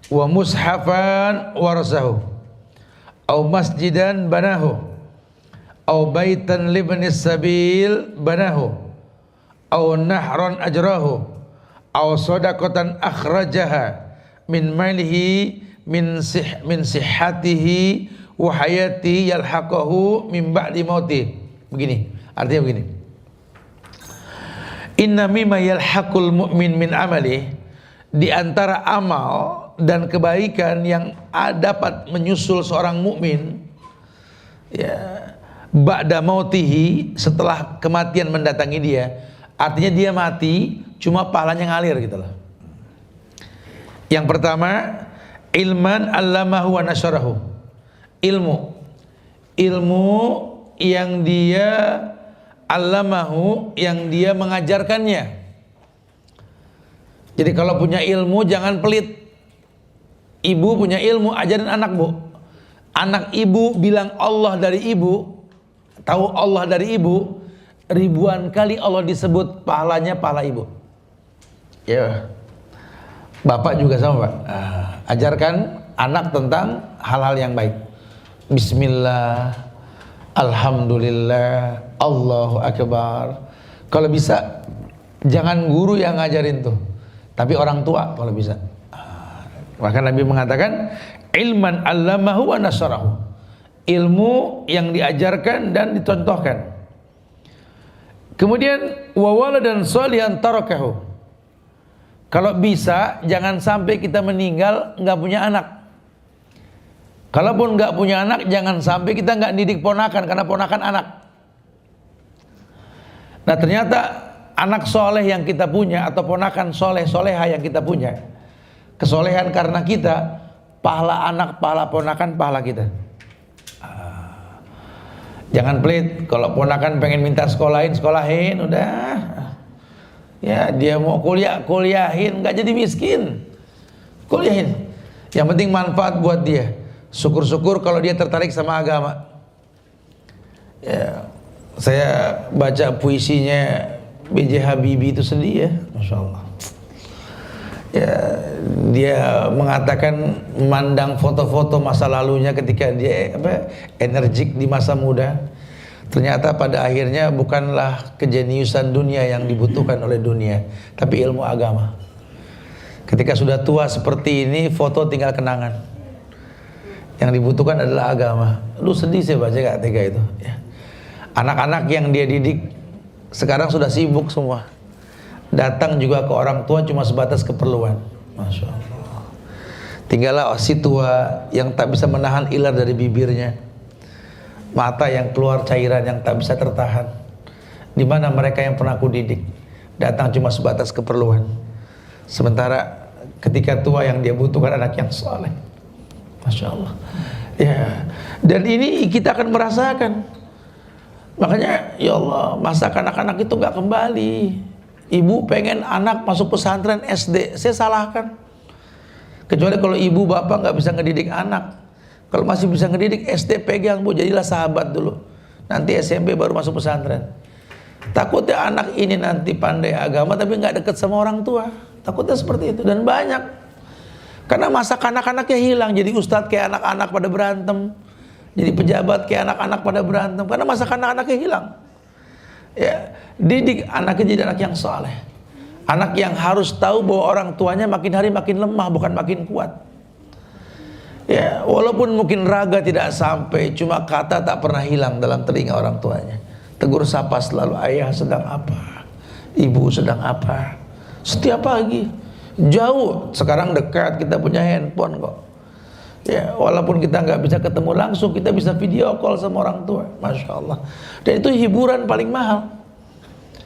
wa mushafan warasahu au masjidan banahu au baitan libnis sabil banahu au nahran ajrahu au sadaqatan akhrajaha min malihi min sihhatihi wa hayati yalhaqahu min ba'di mauti. Begini, artinya begini. Inna mimma yalhaqul mu'min min amali, di antara amal dan kebaikan yang dapat menyusul seorang mukmin ya, ba'da mautihi, setelah kematian mendatangi dia. Artinya dia mati cuma pahalanya ngalir gitu loh. Yang pertama, ilman allamahu wa nasyarahu. Ilmu yang dia allamahu, yang dia mengajarkannya. Jadi kalau punya ilmu jangan pelit. Ibu punya ilmu, ajarin anak, Bu. Anak ibu bilang Allah dari ibu, tahu Allah dari ibu, ribuan kali Allah disebut pahalanya pahala ibu. Ya. Bapak juga sama, Pak. Ajarkan anak tentang hal-hal yang baik. Bismillah, alhamdulillah, Allahu akbar. Kalau bisa jangan guru yang ngajarin tuh, tapi orang tua kalau bisa. Maka Nabi mengatakan ilman allamahu wa nasyarahu, ilmu yang diajarkan dan dicontohkan. Kemudian wa waladan sholihan tarakahu, kalau bisa jangan sampai kita meninggal nggak punya anak. Kalaupun nggak punya anak, jangan sampai kita nggak didik ponakan, karena ponakan anak. Nah ternyata anak soleh yang kita punya atau ponakan soleh soleha yang kita punya, kesolehan karena kita, pahala anak, pahala ponakan, pahala kita. Jangan pelit, kalau ponakan pengen minta sekolahin, udah. Ya dia mau kuliahin, nggak jadi miskin, kuliahin. Yang penting manfaat buat dia. Syukur-syukur kalau dia tertarik sama agama. Ya, saya baca puisinya B.J. Habibie itu sedih ya, Masya Allah. Ya, dia mengatakan memandang foto-foto masa lalunya ketika dia energik di masa muda. Ternyata pada akhirnya bukanlah kejeniusan dunia yang dibutuhkan oleh dunia, tapi ilmu agama. Ketika sudah tua seperti ini, foto tinggal kenangan. Yang dibutuhkan adalah agama. Lu sedih saya baca Kak Tega itu. Ya. Anak-anak yang dia didik sekarang sudah sibuk semua. Datang juga ke orang tua cuma sebatas keperluan. Masya Allah. Tinggallah si tua yang tak bisa menahan ilar dari bibirnya, mata yang keluar cairan yang tak bisa tertahan. Di mana mereka yang pernah aku didik datang cuma sebatas keperluan. Sementara ketika tua yang dia butuhkan anak yang saleh. Masya Allah. Ya. Dan ini kita akan merasakan. Makanya ya Allah, masa kanak-kanak itu gak kembali. Ibu pengen anak masuk pesantren SD, saya salahkan. Kecuali kalau ibu bapak gak bisa ngedidik anak. Kalau masih bisa ngedidik SD, pegang Bu, jadilah sahabat dulu. Nanti SMP baru masuk pesantren. Takutnya anak ini nanti pandai agama tapi gak deket sama orang tua. Takutnya seperti itu. Dan banyak. Karena masa kanak-kanaknya hilang. Jadi ustadz kayak anak-anak pada berantem, jadi pejabat kayak anak-anak pada berantem. Karena masa kanak-kanaknya hilang. Ya, didik anaknya jadi anak yang saleh. Anak yang harus tahu bahwa orang tuanya makin hari makin lemah, bukan makin kuat. Ya, walaupun mungkin raga tidak sampai, cuma kata tak pernah hilang dalam telinga orang tuanya. Tegur sapa selalu, ayah sedang apa, ibu sedang apa. Setiap pagi. Jauh, sekarang dekat, kita punya handphone kok. Ya, walaupun kita nggak bisa ketemu langsung, kita bisa video call sama orang tua. Masya Allah. Dan itu hiburan paling mahal.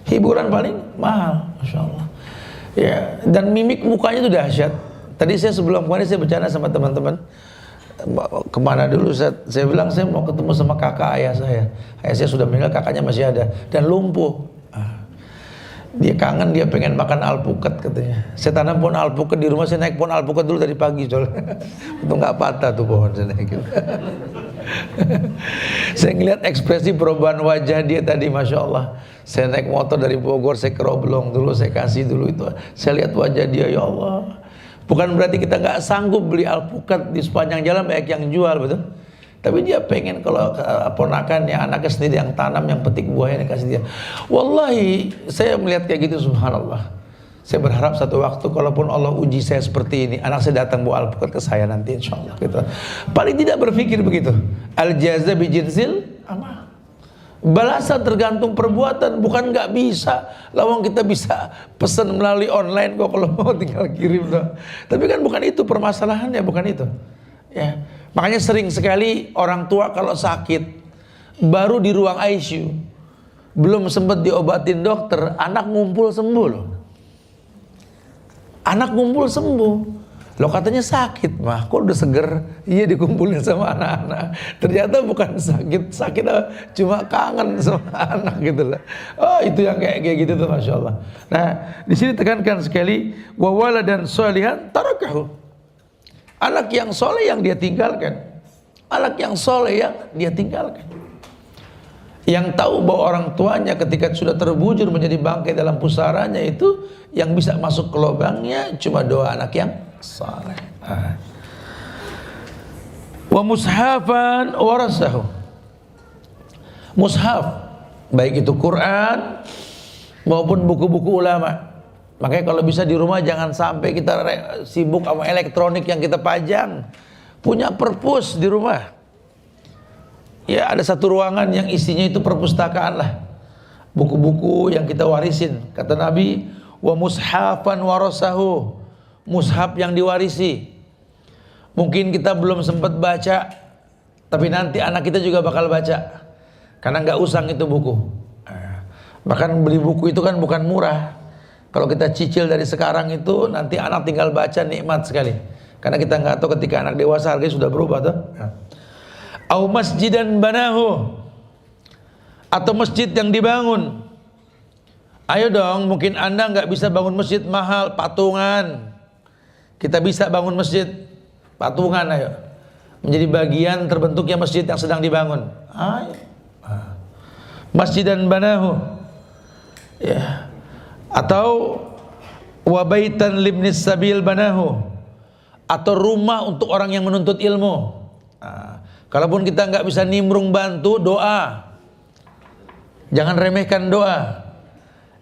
Hiburan paling mahal, Masya Allah. Ya, dan mimik mukanya itu dahsyat. Tadi saya sebelum kemarin saya bercanda sama teman-teman. Kemana dulu saya bilang saya mau ketemu sama kakak ayah saya. Ayah saya sudah meninggal, kakaknya masih ada dan lumpuh. Dia kangen, dia pengen makan alpukat katanya. Saya tanam pohon alpukat di rumah, saya naik pohon alpukat dulu dari pagi soalnya. Untung nggak patah tuh pohon saya naikin. Saya ngeliat ekspresi perubahan wajah dia tadi, Masya Allah. Saya naik motor dari Bogor, saya ke Roblong dulu, saya kasih dulu itu. Saya lihat wajah dia, ya Allah. Bukan berarti kita nggak sanggup beli alpukat di sepanjang jalan, banyak yang jual, betul? Tapi dia pengen kalau ponakannya, anaknya sendiri yang tanam, yang petik buahnya kasih dia. Wallahi saya melihat kayak gitu, subhanallah. Saya berharap satu waktu kalaupun Allah uji saya seperti ini, anak saya datang bawa alpukat ke saya nanti insyaallah gitu. Paling tidak berpikir begitu. Al jaza bi jinsil amal. Balasan tergantung perbuatan, bukan nggak bisa. Lawang kita bisa pesan melalui online kok, kalau mau tinggal kirim doang. Tapi kan bukan itu permasalahannya, bukan itu. Ya. Makanya sering sekali orang tua kalau sakit baru di ruang ICU, belum sempat diobatin dokter, anak ngumpul sembuh loh. Anak ngumpul sembuh. Lo katanya sakit mah, kok udah seger? Iya, dikumpulin sama anak-anak. Ternyata bukan sakit cuma kangen sama anak gitu lah. Oh, itu yang kayak gitu tuh, Masya Allah. Nah, di sini tekankan sekali, wawala dan solihan tarakahu. Anak yang soleh yang dia tinggalkan. Anak yang soleh yang dia tinggalkan. Yang tahu bahwa orang tuanya ketika sudah terbujur menjadi bangkai dalam pusaranya itu, yang bisa masuk ke lubangnya cuma doa anak yang soleh. Wa mushafan warasahu. Mushaf, baik itu Quran maupun buku-buku ulama. Makanya kalau bisa di rumah jangan sampai kita sibuk sama elektronik yang kita pajang. Punya perpus di rumah. Ya, ada satu ruangan yang isinya itu perpustakaan lah. Buku-buku yang kita warisin. Kata Nabi, wa mushafan warasahu. Mushaf yang diwarisi. Mungkin kita belum sempat baca, tapi nanti anak kita juga bakal baca. Karena nggak usang itu buku. Bahkan beli buku itu kan bukan murah. Kalau kita cicil dari sekarang itu, nanti anak tinggal baca nikmat sekali. Karena kita nggak tahu ketika anak dewasa harganya sudah berubah tuh. Au masjidan banahu, atau masjid yang dibangun. Ayo dong, mungkin Anda nggak bisa bangun masjid mahal, patungan. Kita bisa bangun masjid patungan, ayo. Menjadi bagian terbentuknya masjid yang sedang dibangun. Ayo. Masjidan banahu. Ya. Atau wabaitan libnis sabil banahu, atau rumah untuk orang yang menuntut ilmu. Kalaupun kita nggak bisa nimbrung bantu, doa. Jangan remehkan doa.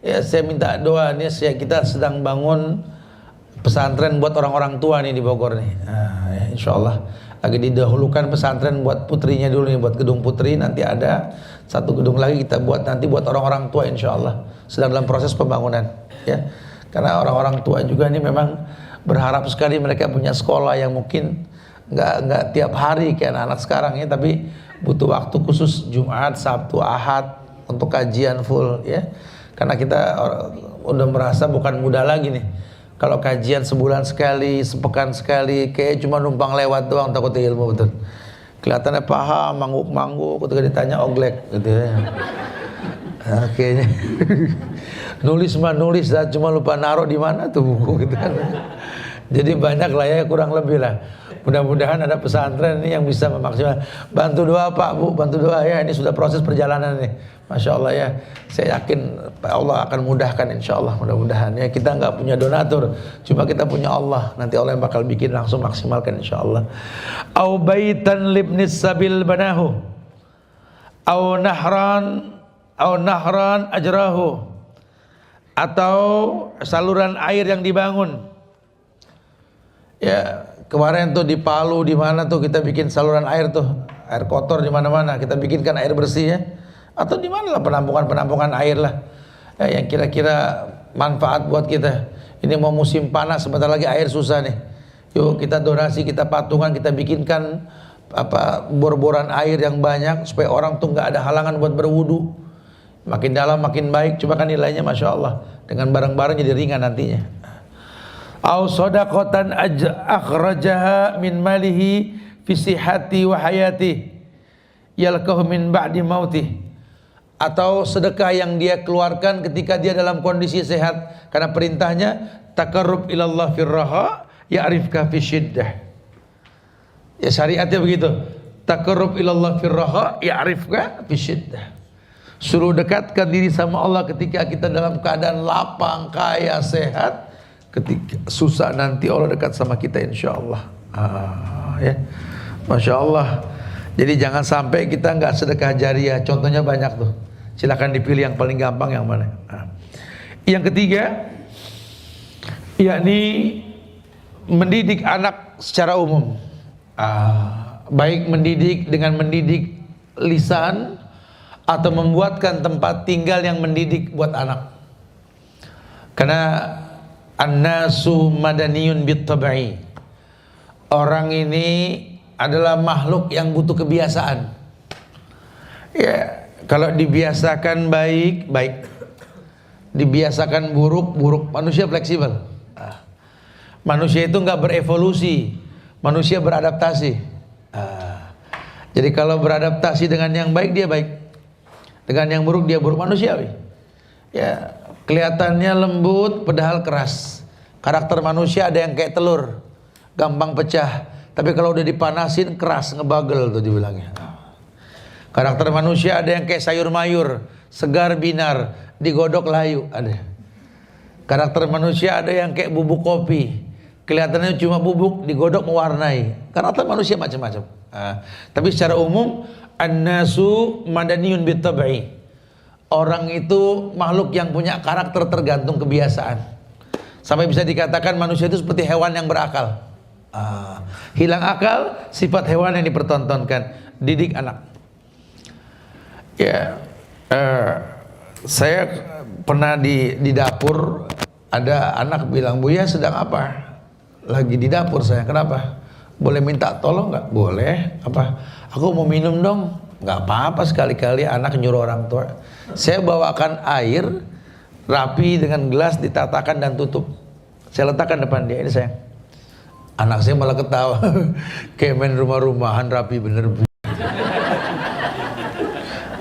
Ya, saya minta doa. Ini kita sedang bangun pesantren buat orang-orang tua nih di Bogor nih. Nah, ya, insya Allah lagi didahulukan pesantren buat putrinya dulu nih, buat gedung putri. Nanti ada satu gedung lagi kita buat nanti buat orang-orang tua, insya Allah sedang dalam proses pembangunan ya. Karena orang-orang tua juga ini memang berharap sekali mereka punya sekolah yang mungkin nggak tiap hari kayak anak-anak sekarang ya, tapi butuh waktu khusus Jumat, Sabtu, Ahad untuk kajian full ya. Karena kita udah merasa bukan mudah lagi nih. Kalau kajian sebulan sekali, sepekan sekali, kayak cuma numpang lewat doang, takut ilmu betul. Kelihatannya paham, mangguk-mangguk, ketika ditanya oglek gitu ya. Nah, kayaknya nulis mah nulis, cuma lupa naruh di mana tuh buku gitu kan. Jadi banyak lah ya, kurang lebih lah. Mudah-mudahan ada pesantren ini yang bisa memaksimalkan. Bantu doa Pak Bu, bantu doa ya, ini sudah proses perjalanan nih. Masya Allah ya, saya yakin Allah akan mudahkan insya Allah, mudah-mudahan ya. Kita nggak punya donatur, cuma kita punya Allah. Nanti Allah yang bakal bikin langsung maksimalkan insya Allah. Au baitan libnis sabil banahu, au nahran ajrahu, atau saluran air yang dibangun. Ya kemarin tuh di Palu di mana tuh kita bikin saluran air tuh, air kotor di mana-mana kita bikinkan air bersih ya. Atau di mana lah penampungan air lah yang kira-kira manfaat buat kita. Ini mau musim panas, sebentar lagi air susah nih. Yuk kita donasi, kita patungan, kita bikinkan bor-boran air yang banyak supaya orang tuh nggak ada halangan buat berwudu. Makin dalam makin baik. Coba kan nilainya masya Allah, dengan barang-barang jadi ringan nantinya. Au shadaqatan akhrajaha min malihi fi sihhati wa hayati yalqahu min ba'di mautih. Atau sedekah yang dia keluarkan ketika dia dalam kondisi sehat, karena perintahnya taqarrub ilallah firraha ya'rifka fi syiddah. Ya syariatnya begitu, taqarrub ilallah firraha ya'rifka fi syiddah. Suruh dekatkan diri sama Allah ketika kita dalam keadaan lapang, kaya, sehat. Ketika susah nanti Allah dekat sama kita insyaallah. Ya, masya Allah. Jadi jangan sampai kita nggak sedekah jariah. Contohnya banyak tuh. Silakan dipilih yang paling gampang yang mana. Yang ketiga, yakni mendidik anak secara umum. Baik mendidik dengan mendidik lisan atau membuatkan tempat tinggal yang mendidik buat anak. Karena an-nasu madaniyun bit-tab'i. Orang ini adalah makhluk yang butuh kebiasaan. Ya, kalau dibiasakan baik, baik. Dibiasakan buruk, buruk. Manusia fleksibel. Manusia itu nggak berevolusi, manusia beradaptasi. Jadi kalau beradaptasi dengan yang baik dia baik, dengan yang buruk dia buruk, manusiawi. Ya, kelihatannya lembut padahal keras. Karakter manusia ada yang kayak telur, gampang pecah. Tapi kalau udah dipanasin keras, ngebagel tuh dibilangnya. Karakter manusia ada yang kayak sayur mayur, segar binar, digodok layu, ada. Karakter manusia ada yang kayak bubuk kopi, kelihatannya cuma bubuk, digodok mewarnai. Karakter manusia macam-macam. Tapi secara umum, an-nasu madaniyun bit-tab'i. Orang itu makhluk yang punya karakter tergantung kebiasaan. Sampai bisa dikatakan manusia itu seperti hewan yang berakal. Hilang akal, sifat hewan yang dipertontonkan. Didik anak. Ya, saya pernah di dapur, ada anak bilang, "Buya sedang apa?" "Lagi di dapur saya." "Kenapa?" "Boleh minta tolong nggak?" "Boleh." "Apa?" "Aku mau minum dong." "Nggak apa-apa, sekali-kali anak nyuruh orang tua." Saya bawakan air rapi dengan gelas, ditatakan dan tutup. Saya letakkan depan dia, "Ini sayang." Anak saya malah ketawa. Kayak main rumah-rumahan rapi bener.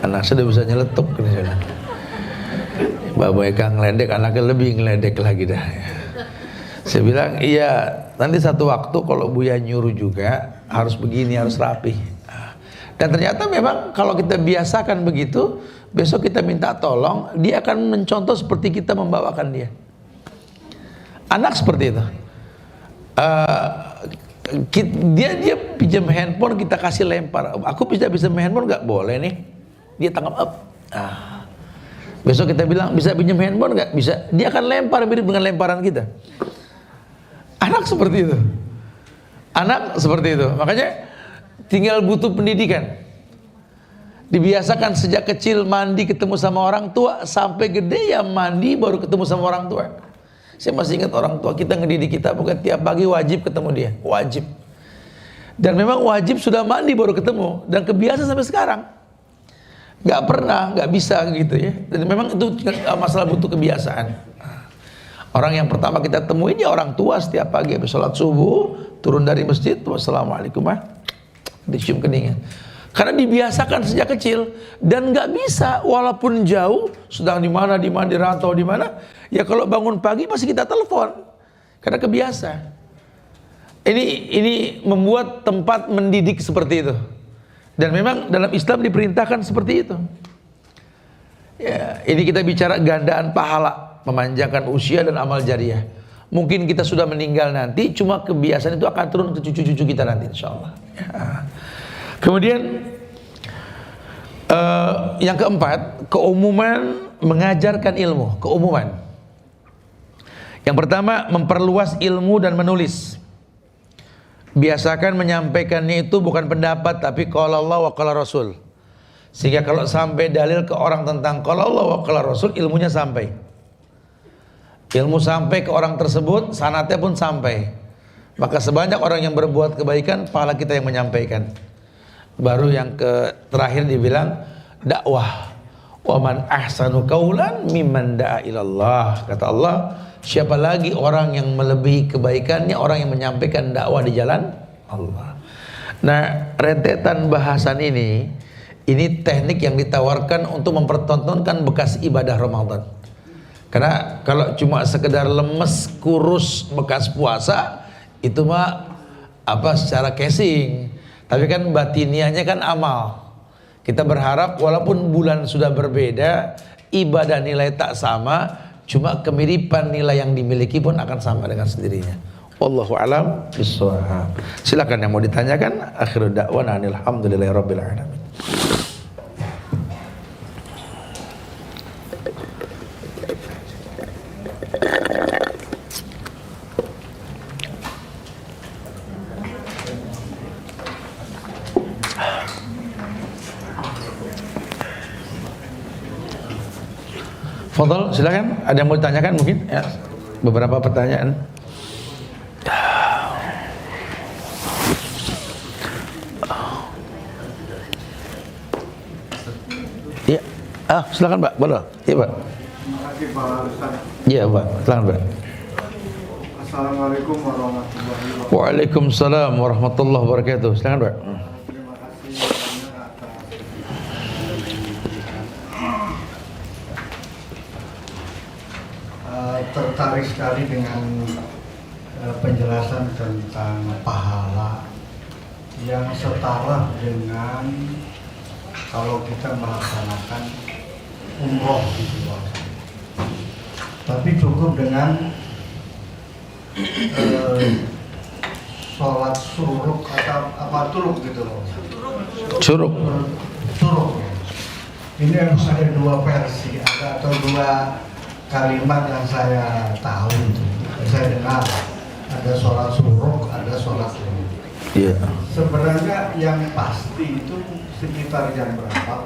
Anak saya udah bisa nyeletuk. Bapak Eka ngeledek, anaknya lebih ngeledek lagi dah. Saya bilang, iya, nanti satu waktu kalau Buya nyuruh juga harus begini, harus rapi. Dan ternyata memang kalau kita biasakan begitu, besok kita minta tolong, dia akan mencontoh seperti kita membawakan dia. Anak seperti itu. Dia pinjam handphone, kita kasih lempar. "Aku bisa handphone nggak?" "Boleh nih." Dia tangkap up. Besok kita bilang, "Bisa pinjam handphone nggak?" "Bisa." Dia akan lempar mirip dengan lemparan kita. Anak seperti itu. Anak seperti itu. Makanya tinggal butuh pendidikan. Dibiasakan sejak kecil mandi ketemu sama orang tua, sampai gede ya mandi baru ketemu sama orang tua. Saya masih ingat orang tua kita ngedidik kita, bukan tiap pagi wajib ketemu dia, wajib. Dan memang wajib sudah mandi baru ketemu, dan kebiasaan sampai sekarang. Gak pernah, gak bisa gitu ya. Dan memang itu masalah butuh kebiasaan. Orang yang pertama kita temuin ya orang tua, setiap pagi habis sholat subuh turun dari masjid, wassalamualaikum, dicium keningnya. Karena dibiasakan sejak kecil, dan nggak bisa walaupun jauh, sedang di mana di rantau di mana, ya kalau bangun pagi masih kita telepon karena kebiasa. Ini membuat tempat mendidik seperti itu, dan memang dalam Islam diperintahkan seperti itu. Ya, ini kita bicara gandaan pahala, memanjangkan usia dan amal jariah. Mungkin kita sudah meninggal nanti, cuma kebiasaan itu akan turun ke cucu-cucu kita nanti, insyaallah. Ya. Kemudian yang keempat, keumuman mengajarkan ilmu, keumuman. Yang pertama, memperluas ilmu dan menulis. Biasakan menyampaikannya itu bukan pendapat, tapi qala Allah wa qala Rasul. Sehingga kalau sampai dalil ke orang tentang qala Allah wa qala Rasul, ilmunya sampai. Ilmu sampai ke orang tersebut, sanatnya pun sampai. Maka sebanyak orang yang berbuat kebaikan, pahala kita yang menyampaikan. Baru yang terakhir dibilang dakwah. Wa man ahsanu qaulan mimman da'a ilallah. Kata Allah, siapa lagi orang yang melebihi kebaikannya, orang yang menyampaikan dakwah di jalan Allah. Nah, rentetan bahasan ini teknik yang ditawarkan untuk mempertontonkan bekas ibadah Ramadan. Karena kalau cuma sekedar lemes, kurus bekas puasa, itu mah secara casing. Tapi kan batiniahnya kan amal. Kita berharap walaupun bulan sudah berbeda, ibadah nilai tak sama, cuma kemiripan nilai yang dimiliki pun akan sama dengan sendirinya. Wallahu a'lam bishawab. Silakan yang mau ditanyakan. Akhirul da'wana alhamdulillahirabbil alamin. Fadhal, silakan. Ada yang mau ditanyakan mungkin? Ya, beberapa pertanyaan. Ya, silakan Pak. Boleh? Iya Pak. Terima kasih Pak Ustaz. Iya Pak. Silakan Pak. Assalamualaikum warahmatullahi wabarakatuh. Waalaikumsalam warahmatullahi wabarakatuh. Silakan Pak. Terima kasih banyak atas tertarik sekali dengan penjelasan tentang pahala yang setara dengan kalau kita melaksanakan umroh gitu Pak. Tapi cukup dengan sholat suruk atau apa turuk gitu loh. Suruk. Suruk. Ini harus ada dua versi, atau dua kalimat yang saya tahu itu. Saya dengar ada sholat suruk, ada sholat turuk. Iya. Sebenarnya yang pasti itu sekitar jam berapa Pak?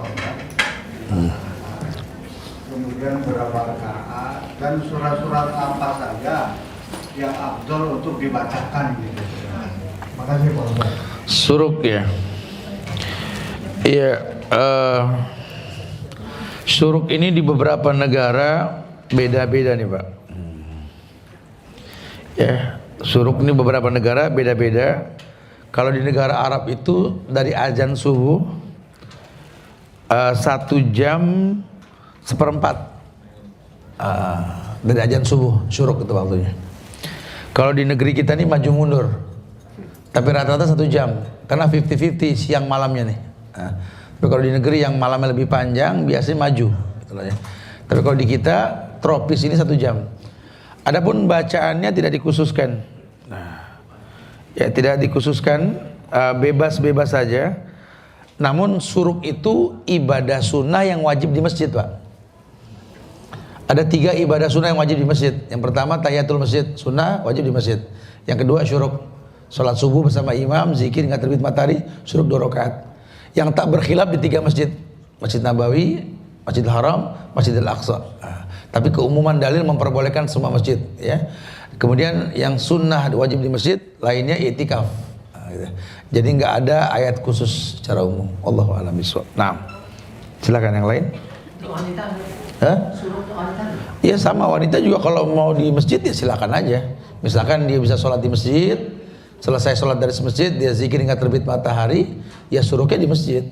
Kemudian berapa rakaat dan surat-surat apa saja yang afdal untuk dibacakan gitu. Makasih Pak Ustaz. Suruk ya. Iya, suruk ini di beberapa negara beda-beda nih Pak. Ya, suruk ini beberapa negara beda-beda. Kalau di negara Arab itu dari azan subuh 1 jam seperempat dari azan subuh, suruk itu waktunya. Kalau di negeri kita nih maju mundur, tapi rata-rata 1 jam, karena 50-50 siang malamnya nih. Tapi kalau di negeri yang malamnya lebih panjang, biasanya maju. Gitu ya. Tapi kalau di kita tropis ini 1 jam. Adapun bacaannya tidak dikhususkan. Ya tidak dikhususkan, bebas-bebas saja. Namun suruk itu ibadah sunnah yang wajib di masjid Pak. Ada 3 ibadah sunnah yang wajib di masjid. Yang pertama tahiyatul masjid, sunnah wajib di masjid. Yang kedua syuruk, salat subuh bersama imam, zikir hingga terbit matahari, syuruk 2 rakaat. Yang tak berkhilaf di 3 masjid, Masjid Nabawi, Masjidil Haram, Masjidil Aqsa. Tapi keumuman dalil memperbolehkan semua masjid, ya. Kemudian yang sunnah wajib di masjid, lainnya i'tikaf. Gitu. Jadi nggak ada ayat khusus secara umum. Allahu a'lam bishawab. Nah, silakan yang lain. Untuk wanita, Hah? suruh untuk wanita. Ya sama, wanita juga kalau mau di masjid ya silakan aja. Misalkan dia bisa sholat di masjid, selesai sholat dari masjid dia zikir hingga terbit matahari, ya syuruknya di masjid.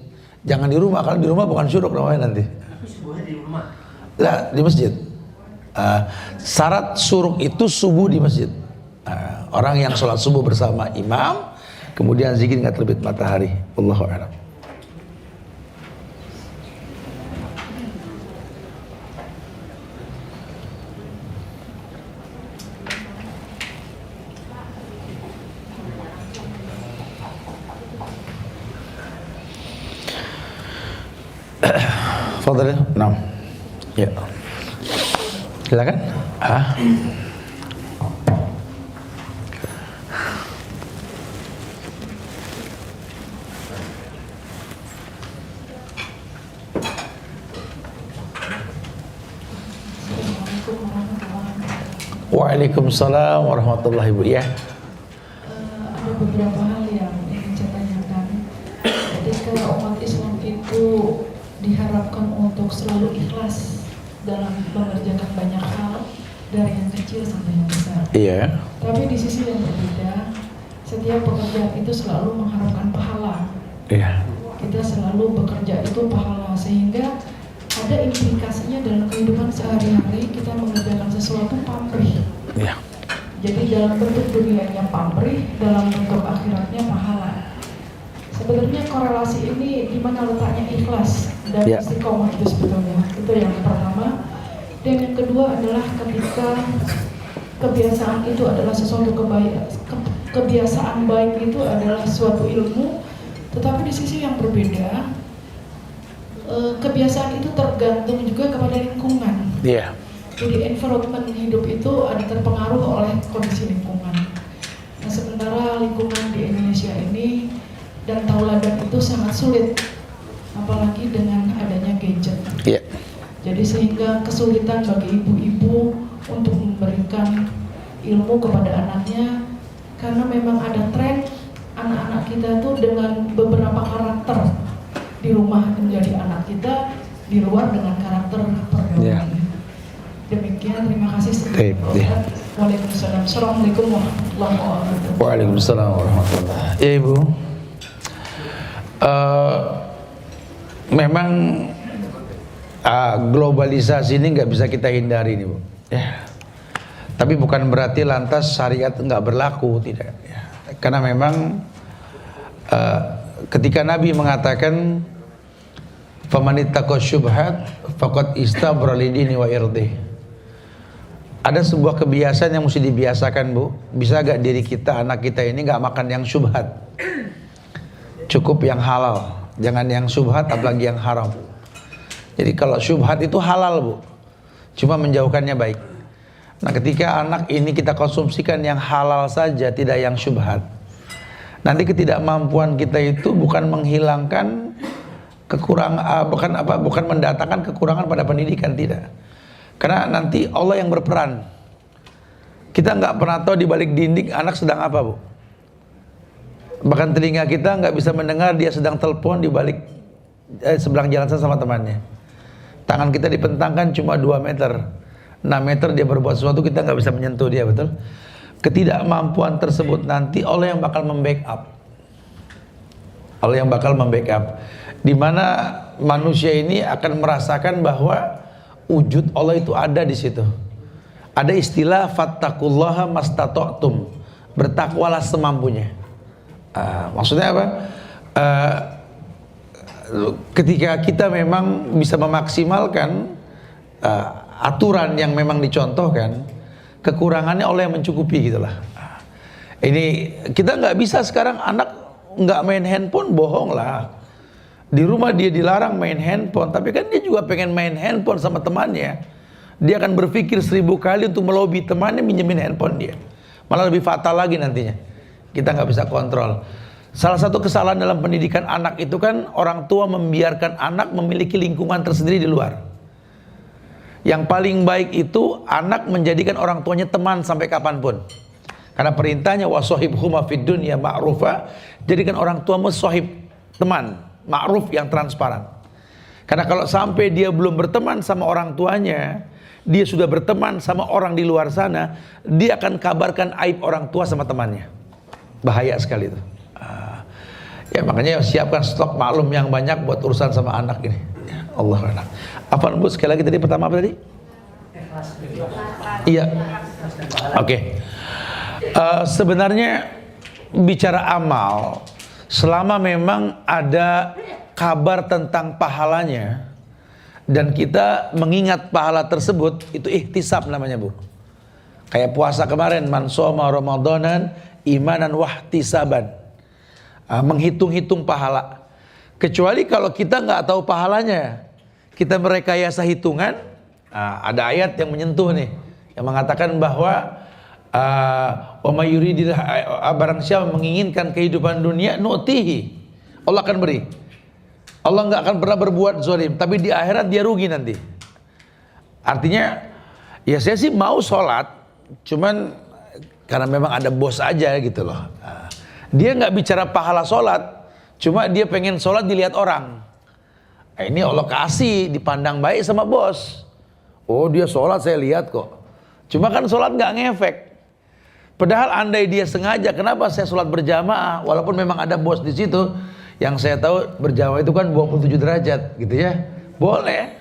Jangan di rumah, kalau di rumah bukan syuruk namanya nanti. Tapi subuhnya di rumah. Lah di masjid. Syarat syuruk itu subuh di masjid. Orang yang sholat subuh bersama imam, kemudian zikir hingga terbit matahari. Wallahu a'lam. Fadhil, nah, ya, silakan. Waalaikumsalam warahmatullahi wabarakatuh. Ya. Ada beberapa hal yang ingin saya tanyakan. Jadi kalau umat Islam itu diharapkan untuk selalu ikhlas dalam mengerjakan banyak hal dari yang kecil sampai yang besar. Iya. Tapi di sisi yang berbeda, setiap pekerjaan itu selalu mengharapkan pahala. Iya. Kita selalu bekerja itu pahala, sehingga ada implikasinya dalam kehidupan sehari-hari. Kita mengerjakan sesuatu pamrih. Iya. Jadi dalam bentuk dunianya pamrih, dalam bentuk akhiratnya pahala. Sebenarnya korelasi ini di mana letaknya ikhlas dan Ya. istiqomah itu sebetulnya. Itu yang pertama. Dan yang kedua adalah ketika kebiasaan itu adalah sesuatu kebiasaan baik itu adalah suatu ilmu, tetapi di sisi yang berbeda, kebiasaan itu tergantung juga kepada lingkungan. Iya. Jadi environment hidup itu ada terpengaruh oleh kondisi lingkungan. Nah, sementara lingkungan di Indonesia ini dan tauladan itu sangat sulit, apalagi dengan adanya gadget. Iya. Jadi sehingga kesulitan bagi ibu-ibu untuk memberikan ilmu kepada anaknya, karena memang ada tren anak-anak kita tuh dengan beberapa karakter di rumah menjadi anak kita, di luar dengan karakter pergaulan. Iya. Demikian, terima kasih. Baik, ya. Waalaikumsalam. Assalamualaikum warahmatullahi wabarakatuh. Waalaikumsalam warahmatullahi wabarakatuh. Ya Ibu, memang globalisasi ini nggak bisa kita hindari nih Bu. Ya. Tapi bukan berarti lantas syariat nggak berlaku, tidak. Ya. Karena memang ketika Nabi mengatakan famanittaqas syubhat faqad istabra lidini wa irdih. Ada sebuah kebiasaan yang mesti dibiasakan Bu. Bisa gak diri kita, anak kita ini gak makan yang syubhat, cukup yang halal, jangan yang syubhat apalagi yang haram. Jadi kalau syubhat itu halal Bu, cuma menjauhkannya baik. Nah ketika anak ini kita konsumsikan yang halal saja, tidak yang syubhat, nanti ketidakmampuan kita itu bukan menghilangkan kekurangan, bukan mendatangkan kekurangan pada pendidikan, tidak. Karena nanti Allah yang berperan. Kita nggak pernah tahu di balik dinding anak sedang apa Bu. Bahkan telinga kita nggak bisa mendengar dia sedang telepon di balik seberang jalan sama temannya. Tangan kita dipentangkan cuma 2 meter, 6 meter dia berbuat sesuatu, kita nggak bisa menyentuh dia, betul. Ketidakmampuan tersebut nanti Allah yang bakal membackup. Allah yang bakal membackup. Di mana manusia ini akan merasakan bahwa wujud Allah itu ada di situ. Ada istilah fattaqullaha mastata'tum, bertakwalah semampunya. Maksudnya apa? Ketika kita memang bisa memaksimalkan aturan yang memang dicontohkan, kekurangannya Allah yang mencukupi gitulah. Ini kita nggak bisa sekarang anak nggak main handphone, bohong lah. Di rumah dia dilarang main handphone, tapi kan dia juga pengen main handphone sama temannya. dia akan berpikir 1000 kali untuk melobi temannya minjemin handphone dia. Malah lebih fatal lagi nantinya. Kita nggak bisa kontrol. Salah satu kesalahan dalam pendidikan anak itu kan orang tua membiarkan anak memiliki lingkungan tersendiri di luar. Yang paling baik itu anak menjadikan orang tuanya teman sampai kapanpun. Karena perintahnya wasahibhuma fid dunya ma'rufa, jadikan orang tuamu sahib, teman, ma'ruf yang transparan. Karena kalau sampai dia belum berteman sama orang tuanya, dia sudah berteman sama orang di luar sana, dia akan kabarkan aib orang tua sama temannya. Bahaya sekali itu. Ya makanya siapkan stok maklum yang banyak buat urusan sama anak ini. Ya, Allah anak. Apa Bu sekali lagi tadi pertama apa tadi? Iya. Oke. Sebenarnya bicara amal, selama memang ada kabar tentang pahalanya dan kita mengingat pahala tersebut, itu ihtisab namanya Bu. Kayak puasa kemarin, man shoma ramadanan imanan wahtisaban, menghitung-hitung pahala. Kecuali kalau kita nggak tahu pahalanya, kita merekayasa hitungan. Ada ayat yang menyentuh nih, yang mengatakan bahwa wa may yuridillah, barang siapa menginginkan kehidupan dunia nu'tihi, Allah akan beri. Allah nggak akan pernah berbuat zalim, tapi di akhirat dia rugi nanti. Artinya ya saya sih mau sholat, cuman karena memang ada bos aja gitu loh. Dia nggak bicara pahala sholat, cuma dia pengen sholat dilihat orang. Ini Allah kasih, dipandang baik sama bos. Oh dia sholat saya lihat kok. Cuma kan sholat nggak ngefek. Padahal andai dia sengaja, kenapa saya sholat berjamaah walaupun memang ada bos di situ. Yang saya tahu berjamaah itu kan 27 derajat gitu ya. Boleh.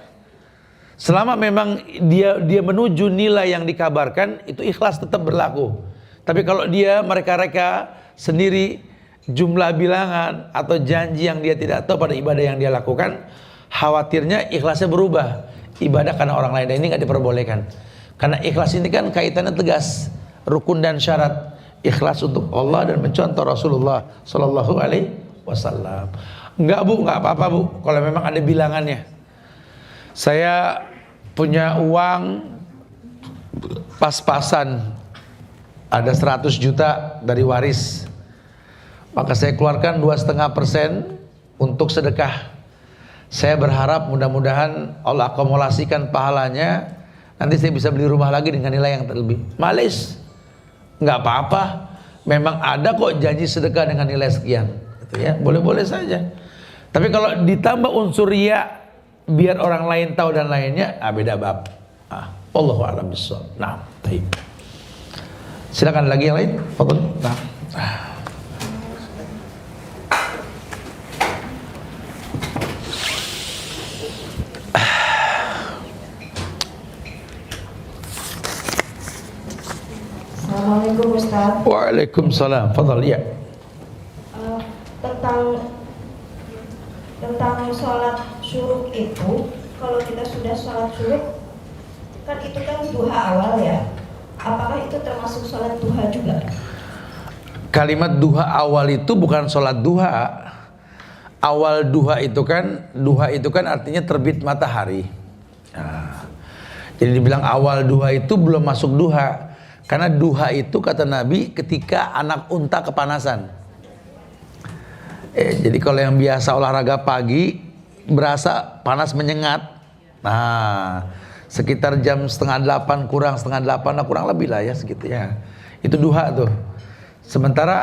Selama memang dia menuju nilai yang dikabarkan, itu ikhlas tetap berlaku. Tapi kalau dia mereka sendiri jumlah bilangan atau janji yang dia tidak tahu pada ibadah yang dia lakukan, khawatirnya ikhlasnya berubah. Ibadah karena orang lain, dan ini nggak diperbolehkan. Karena ikhlas ini kan kaitannya tegas, rukun dan syarat. Ikhlas untuk Allah dan mencontoh Rasulullah Sallallahu Alaihi Wasallam. Enggak Bu, enggak apa-apa Bu, kalau memang ada bilangannya. Saya punya uang pas-pasan, ada 100 juta dari waris, maka saya keluarkan 2,5% untuk sedekah. Saya berharap mudah-mudahan Allah akumulasikan pahalanya, nanti saya bisa beli rumah lagi dengan nilai yang terlebih. Malis, nggak apa-apa, memang ada kok janji sedekah dengan nilai sekian, gitu ya, boleh-boleh saja. Tapi kalau ditambah unsur riya, biar orang lain tahu dan lainnya, beda bab. Wallahu a'lam bishawab. Nah, baik. Silakan lagi yang lain. Fadhil. Nah. Assalamualaikum Ustaz. Waalaikumsalam. Fadhil ya. Tentang sholat syuruk itu, kalau kita sudah sholat syuruk, kan itu kan duha awal ya. Apakah itu termasuk sholat duha juga? Kalimat duha awal itu bukan sholat duha. Awal duha itu kan artinya terbit matahari. Jadi dibilang awal duha itu belum masuk duha. Karena duha itu kata Nabi ketika anak unta kepanasan. Jadi kalau yang biasa olahraga pagi berasa panas menyengat. Nah, sekitar jam 7:30 kurang 7:30 kurang lebih lah ya segitu ya. Itu duha tuh. Sementara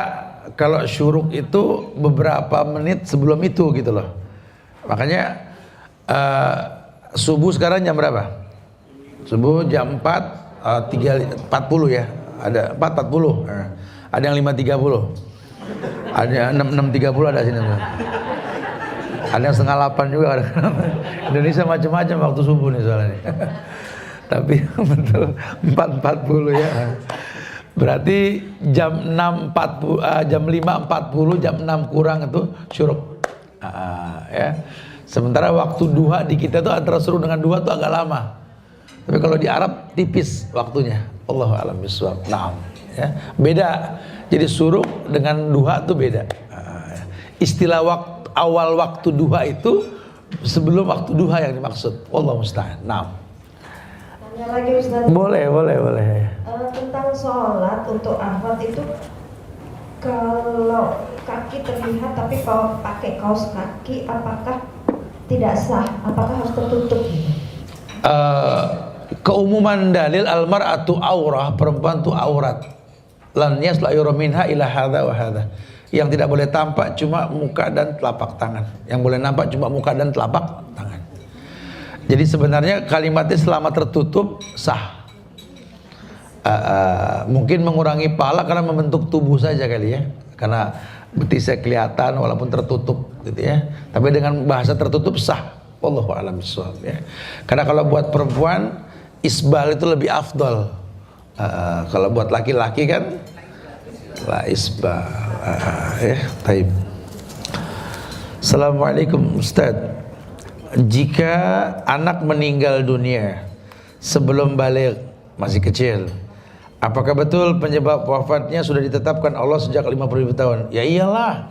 kalau syuruk itu beberapa menit sebelum itu gitu loh. Makanya subuh sekarang jam berapa? Subuh jam 4:40 ya. Ada 4:40. Ada yang 5:30. Ada 6:30 ada sini. Ada yang 7:30 juga ada. Indonesia macam-macam waktu subuh nih soalnya. Tapi betul 4:40 ya. Berarti jam 6:40, jam 5:40, jam 6 kurang itu syuruk. Ya. Sementara waktu duha di kita tuh antara syuruk dengan duha tuh agak lama. Tapi kalau di Arab tipis waktunya. Allahu a'lam bishawab. Naam, ya. Beda. Jadi syuruk dengan duha itu beda. Istilah awal waktu duha itu sebelum waktu duha yang dimaksud. Wallahu musta'an. Naam. Tanya lagi Ustaz. Boleh. Tentang sholat untuk arfat itu, kalau kaki terlihat tapi kalau pakai kaos kaki apakah tidak sah? Apakah harus tertutup gitu? Keumuman dalil almar'atu aurah, perempuan itu aurat. Lan yasla yura minha ila hadza wa hadza. Yang tidak boleh tampak cuma muka dan telapak tangan. Yang boleh nampak cuma muka dan telapak tangan. Jadi sebenarnya kalimatnya selama tertutup sah. Mungkin mengurangi pahala karena membentuk tubuh saja kali ya. Karena betisnya kelihatan walaupun tertutup gitu ya. Tapi dengan bahasa tertutup sah. Wallahu a'lam bishawab ya. Karena kalau buat perempuan isbal itu lebih afdol. Kalau buat laki-laki kan la isbal. Ya, baik. Assalamualaikum Ustaz. Jika anak meninggal dunia sebelum balik, masih kecil, apakah betul penyebab wafatnya sudah ditetapkan Allah sejak 50.000 tahun? Ya iyalah.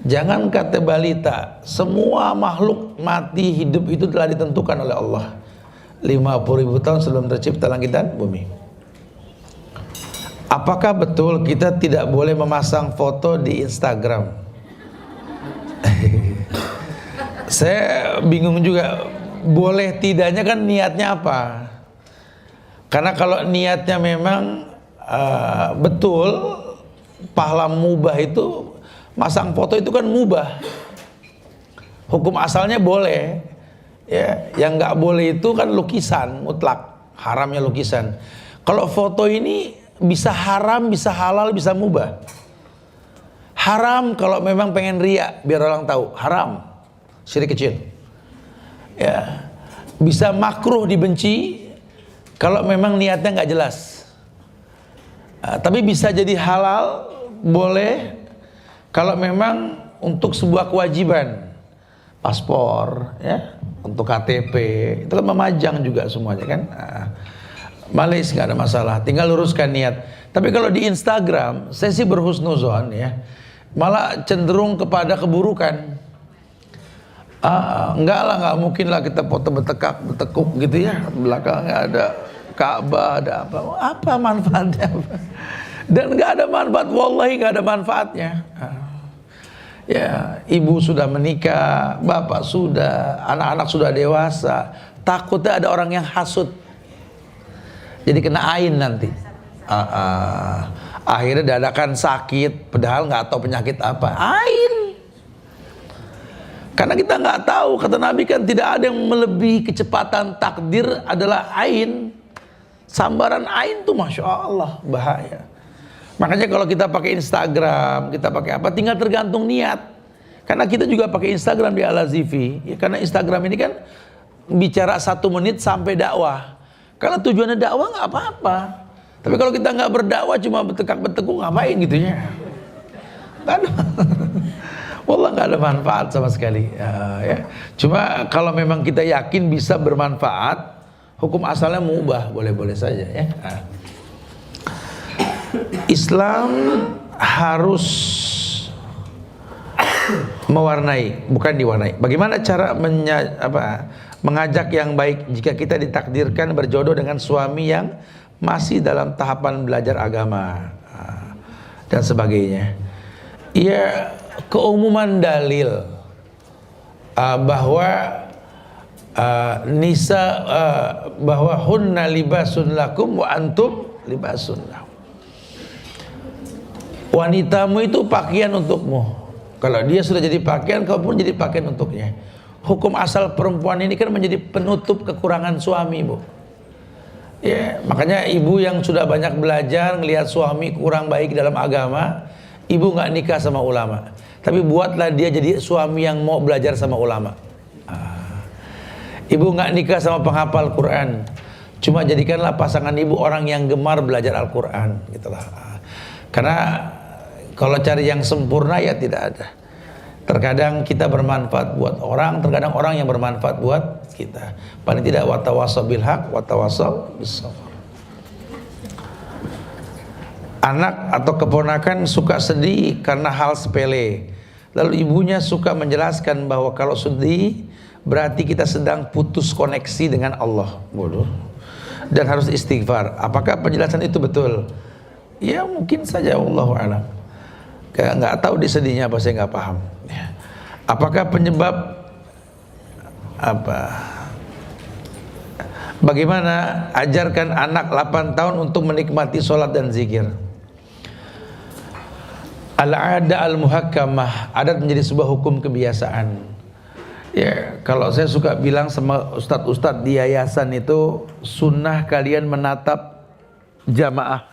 Jangan kata balita, semua makhluk mati hidup itu telah ditentukan oleh Allah 50.000 tahun sebelum tercipta langit dan bumi. Apakah betul kita tidak boleh memasang foto di Instagram? Saya bingung juga. Boleh tidaknya kan niatnya apa? Karena kalau niatnya memang betul, pahala mubah itu, masang foto itu kan mubah. Hukum asalnya boleh. Ya, yang nggak boleh itu kan lukisan mutlak, haramnya lukisan. Kalau foto ini bisa haram, bisa halal, bisa mubah. Haram kalau memang pengen riya biar orang tahu, haram, syirik kecil. Ya, bisa makruh dibenci kalau memang niatnya nggak jelas. Tapi bisa jadi halal, boleh kalau memang untuk sebuah kewajiban, paspor, ya, untuk KTP, itu kan memajang juga semuanya kan. Malis nggak ada masalah, tinggal luruskan niat. Tapi kalau di Instagram, saya sih berhusnuzon ya, malah cenderung kepada keburukan. Enggak lah, nggak mungkin lah kita foto betekuk gitu ya, belakangnya ada Ka'bah, ada apa manfaatnya? Dan nggak ada manfaat, wallahi nggak ada manfaatnya. Ya, ibu sudah menikah, bapak sudah, anak-anak sudah dewasa, takutnya ada orang yang hasut. Jadi kena ain nanti. Akhirnya dadakan sakit, padahal nggak tahu penyakit apa. Ain. Karena kita nggak tahu, kata Nabi kan tidak ada yang melebihi kecepatan takdir adalah ain. Sambaran ain tuh masya Allah bahaya. Makanya kalau kita pakai Instagram, kita pakai apa, tinggal tergantung niat. Karena kita juga pakai Instagram di Al-Azifi. Ya, karena Instagram ini kan bicara 1 menit sampai dakwah. Karena tujuannya dakwah nggak apa-apa. Tapi kalau kita nggak berdakwah cuma betekak-betekuk ngapain gitu ya? Nggak ada. Wallah nggak ada manfaat sama sekali. Ya. Cuma kalau memang kita yakin bisa bermanfaat, hukum asalnya mubah, boleh-boleh saja ya. Islam harus mewarnai, bukan diwarnai. Bagaimana cara mengajak yang baik jika kita ditakdirkan berjodoh dengan suami yang masih dalam tahapan belajar agama dan sebagainya? Ya, keumuman dalil bahwa bahwa hunna libasun lakum wa antum libasun lahum. Wanitamu itu pakaian untukmu. Kalau dia sudah jadi pakaian, kau pun jadi pakaian untuknya. Hukum asal perempuan ini kan menjadi penutup kekurangan suami, Bu. Ya, makanya ibu yang sudah banyak belajar ngelihat suami kurang baik dalam agama, ibu nggak nikah sama ulama. Tapi buatlah dia jadi suami yang mau belajar sama ulama. Ibu nggak nikah sama penghafal Quran, cuma jadikanlah pasangan ibu orang yang gemar belajar Al-Quran, gitulah. Karena kalau cari yang sempurna ya tidak ada. Terkadang kita bermanfaat buat orang, terkadang orang yang bermanfaat buat kita. Paling tidak watawasau bil haq, watawasau bis sabr. Anak atau keponakan suka sedih karena hal sepele. Lalu ibunya suka menjelaskan bahwa kalau sedih berarti kita sedang putus koneksi dengan Allah. Bodoh. dan harus istighfar. Apakah penjelasan itu betul? Ya mungkin saja, wallahu a'lam. Kayak nggak tahu di sedihnya apa, saya nggak paham. Ya. Apakah penyebab apa? Bagaimana ajarkan anak 8 tahun untuk menikmati sholat dan zikir? Al-ada al-muhakkamah, adat menjadi sebuah hukum kebiasaan. Ya, kalau saya suka bilang sama ustadz-ustadz di yayasan itu, sunnah kalian menatap jamaah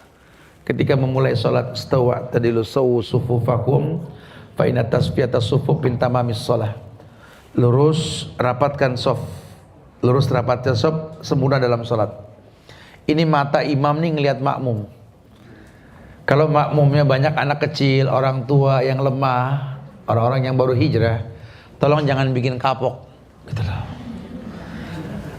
ketika memulai sholat. Istawa tadilu sawu sufufakum fa inna tasfiyata sufuf min tamamis sholah. Lurus rapatkan sof, lurus rapatkan sof sempurna dalam sholat. Ini mata imam nih ngelihat makmum. Kalau makmumnya banyak anak kecil, orang tua yang lemah, orang-orang yang baru hijrah, tolong jangan bikin kapok, gitu loh.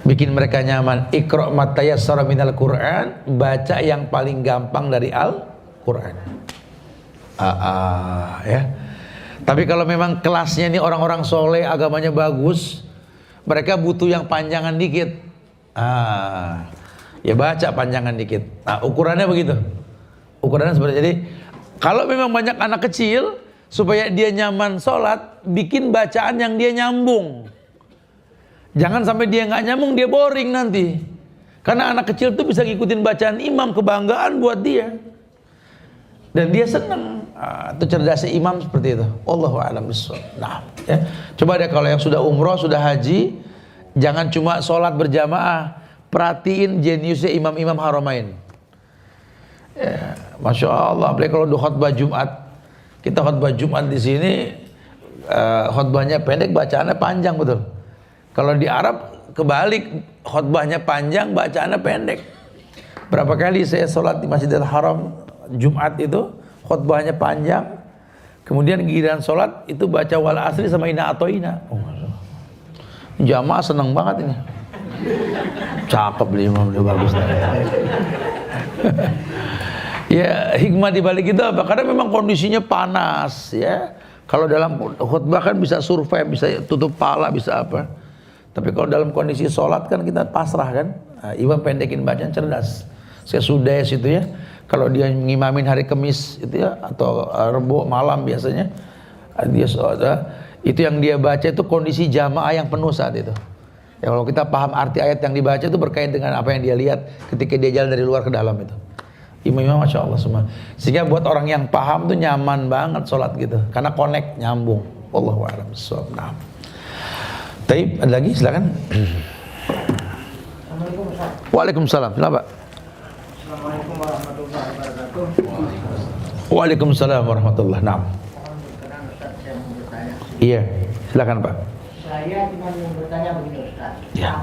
Bikin mereka nyaman. Iqra' ma tayassara minal Qur'an, baca yang paling gampang dari Al-Qur'an. Ya. Tapi kalau memang kelasnya ini orang-orang soleh, agamanya bagus, mereka butuh yang panjangan dikit. Ya baca panjangan dikit. Nah, ukurannya begitu. Ukurannya seperti jadi. Kalau memang banyak anak kecil, supaya dia nyaman sholat, bikin bacaan yang dia nyambung. Jangan sampai dia nggak nyambung, dia boring nanti. Karena anak kecil tuh bisa ngikutin bacaan imam, kebanggaan buat dia. Dan dia senang. Itu cerdasnya imam seperti itu. Allahu a'lam bishawab. Nah, ya. Coba deh kalau yang sudah umroh, sudah haji, jangan cuma sholat berjamaah, perhatiin jeniusnya imam-imam haramain. Ya, Masya Allah, apalagi kalau khutbah Jumat. Kita khutbah Jumat di sini, khutbahnya pendek, bacaannya panjang, betul. Kalau di Arab kebalik, khutbahnya panjang, bacaannya pendek. Berapa kali saya sholat di Masjidil Haram Jumat itu, khutbahnya panjang, kemudian giliran sholat itu baca wal asri sama ina atau ina. Oh, jamaah seneng banget ini. Cakep imam, dia bagus. Ya, hikmah di balik itu apa? Karena memang kondisinya panas, ya. Kalau dalam khutbah kan bisa survei, bisa tutup pala, bisa apa. Tapi kalau dalam kondisi sholat kan kita pasrah kan. Nah, imam pendekin bacaan, cerdas. Saya sudah situ ya. Kalau dia ngimamin hari Kamis itu ya, atau Rebo malam biasanya, dia sholat, itu yang dia baca itu kondisi jamaah yang penuh saat itu. Ya, kalau kita paham arti ayat yang dibaca itu berkait dengan apa yang dia lihat ketika dia jalan dari luar ke dalam itu. Imam-imam Masya Allah semua. Sehingga buat orang yang paham tuh nyaman banget sholat gitu. Karena connect, nyambung. Wallahu a'lam bishawab. Nah. Taib, ada lagi? Silakan. Assalamualaikum Ustaz. Waalaikumsalam. Kenapa? Assalamualaikum warahmatullahi wabarakatuh. Waalaikumsalam warahmatullahi wabarakatuh. Nah. Sekarang Ustaz, saya mau bertanya. Iya, silakan Pak. Saya cuma mau bertanya begini Ustaz. Ya.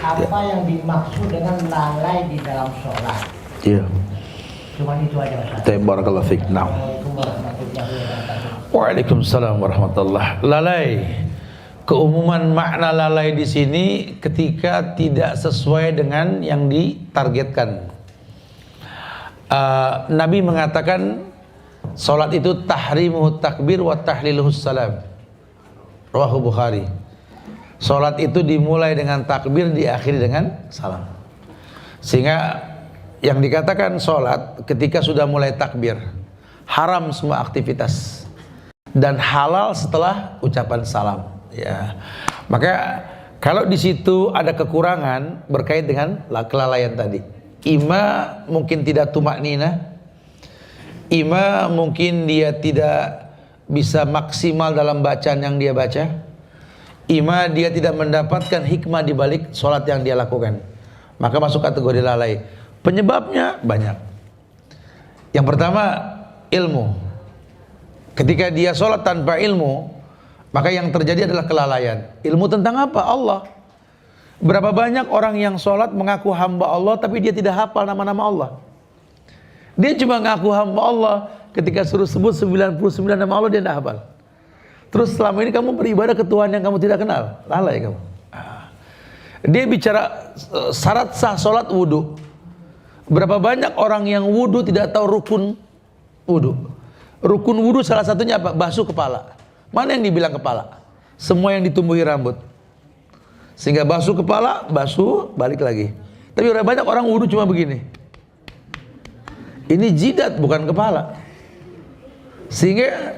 Apa yang dimaksud dengan lalai di dalam sholat? Iya. Cuma itu aja Ustaz. Taib, barakallahu fiik. Nah. Assalamualaikum warahmatullahi wabarakatuh. Waalaikumsalam warahmatullahi. Lalai. Keumuman makna lalai di sini ketika tidak sesuai dengan yang ditargetkan. Nabi mengatakan salat itu tahrimuhu takbir wa tahliluhu salam. Rawahu Bukhari. Salat itu dimulai dengan takbir, diakhiri dengan salam. Sehingga yang dikatakan salat ketika sudah mulai takbir, haram semua aktivitas dan halal setelah ucapan salam. Ya, maka kalau di situ ada kekurangan berkait dengan kelalaian tadi. Ima mungkin tidak tumak nina, ima mungkin dia tidak bisa maksimal dalam bacaan yang dia baca. Ima dia tidak mendapatkan hikmah di balik sholat yang dia lakukan, maka masuk kategori lalai. Penyebabnya banyak. Yang pertama, ilmu. Ketika dia sholat tanpa ilmu, maka yang terjadi adalah kelalaian. Ilmu tentang apa? Allah. Berapa banyak orang yang sholat mengaku hamba Allah, tapi dia tidak hafal nama-nama Allah. Dia cuma ngaku hamba Allah, ketika suruh sebut 99 nama Allah dia tidak hafal. Terus selama ini kamu beribadah ke Tuhan yang kamu tidak kenal, lalai kamu. Dia bicara syarat sah sholat wudhu. Berapa banyak orang yang wudhu tidak tahu rukun wudhu. Rukun wudhu salah satunya apa? Basuh kepala. Mana yang dibilang kepala? Semua yang ditumbuhi rambut. Sehingga basuh kepala, basuh, balik lagi. Tapi banyak orang wudhu cuma begini. Ini jidat bukan kepala. Sehingga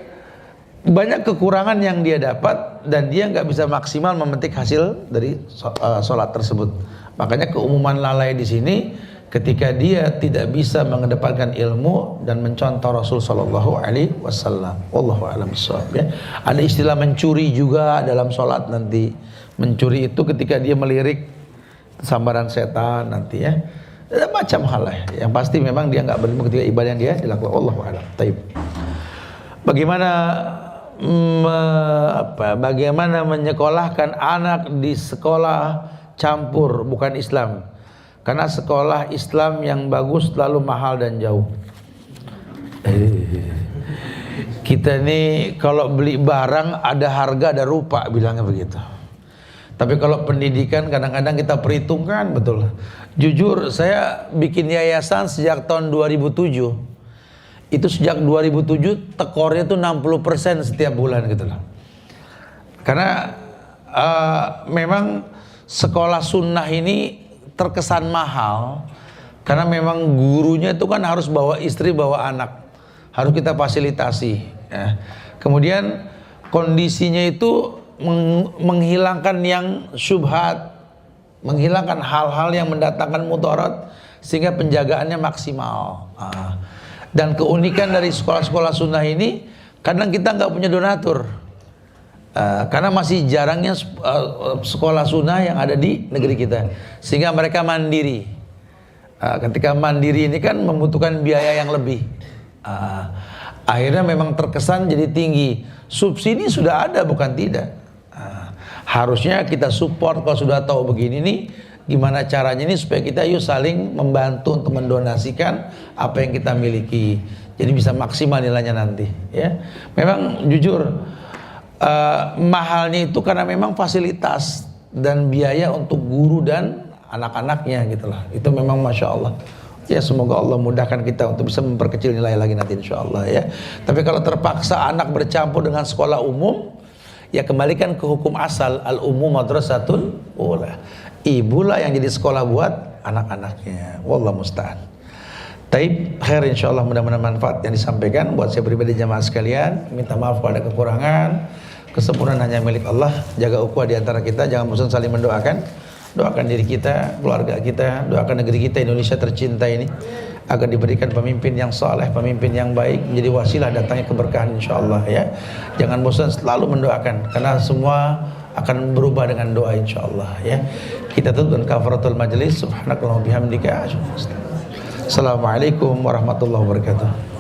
banyak kekurangan yang dia dapat dan dia nggak bisa maksimal memetik hasil dari sholat tersebut. Makanya keumuman lalai di sini ketika dia tidak bisa mengedepankan ilmu dan mencontoh Rasul Shallallahu Alaihi Wasallam. Wallahu a'lam bishawab, ya. Ada istilah mencuri juga dalam sholat nanti. Mencuri itu ketika dia melirik sambaran setan nanti, ya. Ada macam hal lah. Yang pasti memang dia nggak berilmu ketika ibadah yang dia dilakukan. Wallahu a'lam. Taib. Bagaimana menyekolahkan anak di sekolah campur bukan Islam? Karena sekolah Islam yang bagus selalu mahal dan jauh. Kita nih kalau beli barang ada harga ada rupa, bilangnya begitu. Tapi kalau pendidikan kadang-kadang kita perhitungkan betul. Jujur saya bikin yayasan sejak tahun 2007. Itu sejak 2007 tekornya tuh 60% setiap bulan gitu loh. Karena memang sekolah sunnah ini terkesan mahal karena memang gurunya itu kan harus bawa istri, bawa anak, harus kita fasilitasi, ya. Kemudian kondisinya itu menghilangkan yang syubhat, menghilangkan hal-hal yang mendatangkan mudarat sehingga penjagaannya maksimal. Dan keunikan dari sekolah-sekolah sunnah ini kadang kita nggak punya donatur. Karena masih jarangnya sekolah sunnah yang ada di negeri kita, sehingga mereka mandiri. Ketika mandiri ini kan membutuhkan biaya yang lebih. Akhirnya memang terkesan jadi tinggi. Subsidi sudah ada bukan tidak. Harusnya kita support kalau sudah tahu begini nih, gimana caranya ini supaya kita yuk saling membantu untuk mendonasikan apa yang kita miliki. Jadi bisa maksimal nilainya nanti. Ya, memang jujur. Mahalnya itu karena memang fasilitas dan biaya untuk guru dan anak-anaknya gitu lah. Itu memang Masya Allah. Ya semoga Allah mudahkan kita untuk bisa memperkecil nilai lagi nanti insya Allah, ya. Tapi kalau terpaksa anak bercampur dengan sekolah umum, ya kembalikan ke hukum asal, al-umum madrasatul ula. Ibulah yang jadi sekolah buat anak-anaknya. Wallahu musta'an. Taib, khair insyaallah, mudah-mudahan manfaat yang disampaikan buat saya pribadi jamaah sekalian. Minta maaf pada kekurangan. Kesempurnaan hanya milik Allah. Jaga ukhuwah di antara kita, jangan bosan saling mendoakan. Doakan diri kita, keluarga kita, doakan negeri kita Indonesia tercinta ini agar diberikan pemimpin yang saleh, pemimpin yang baik, menjadi wasilah datangnya keberkahan insyaallah, ya. Jangan bosan selalu mendoakan karena semua akan berubah dengan doa insyaallah, ya. Kita tutup dengan kafaratul majelis. Subhanakallahumma bihamdika. Assalamualaikum warahmatullahi wabarakatuh.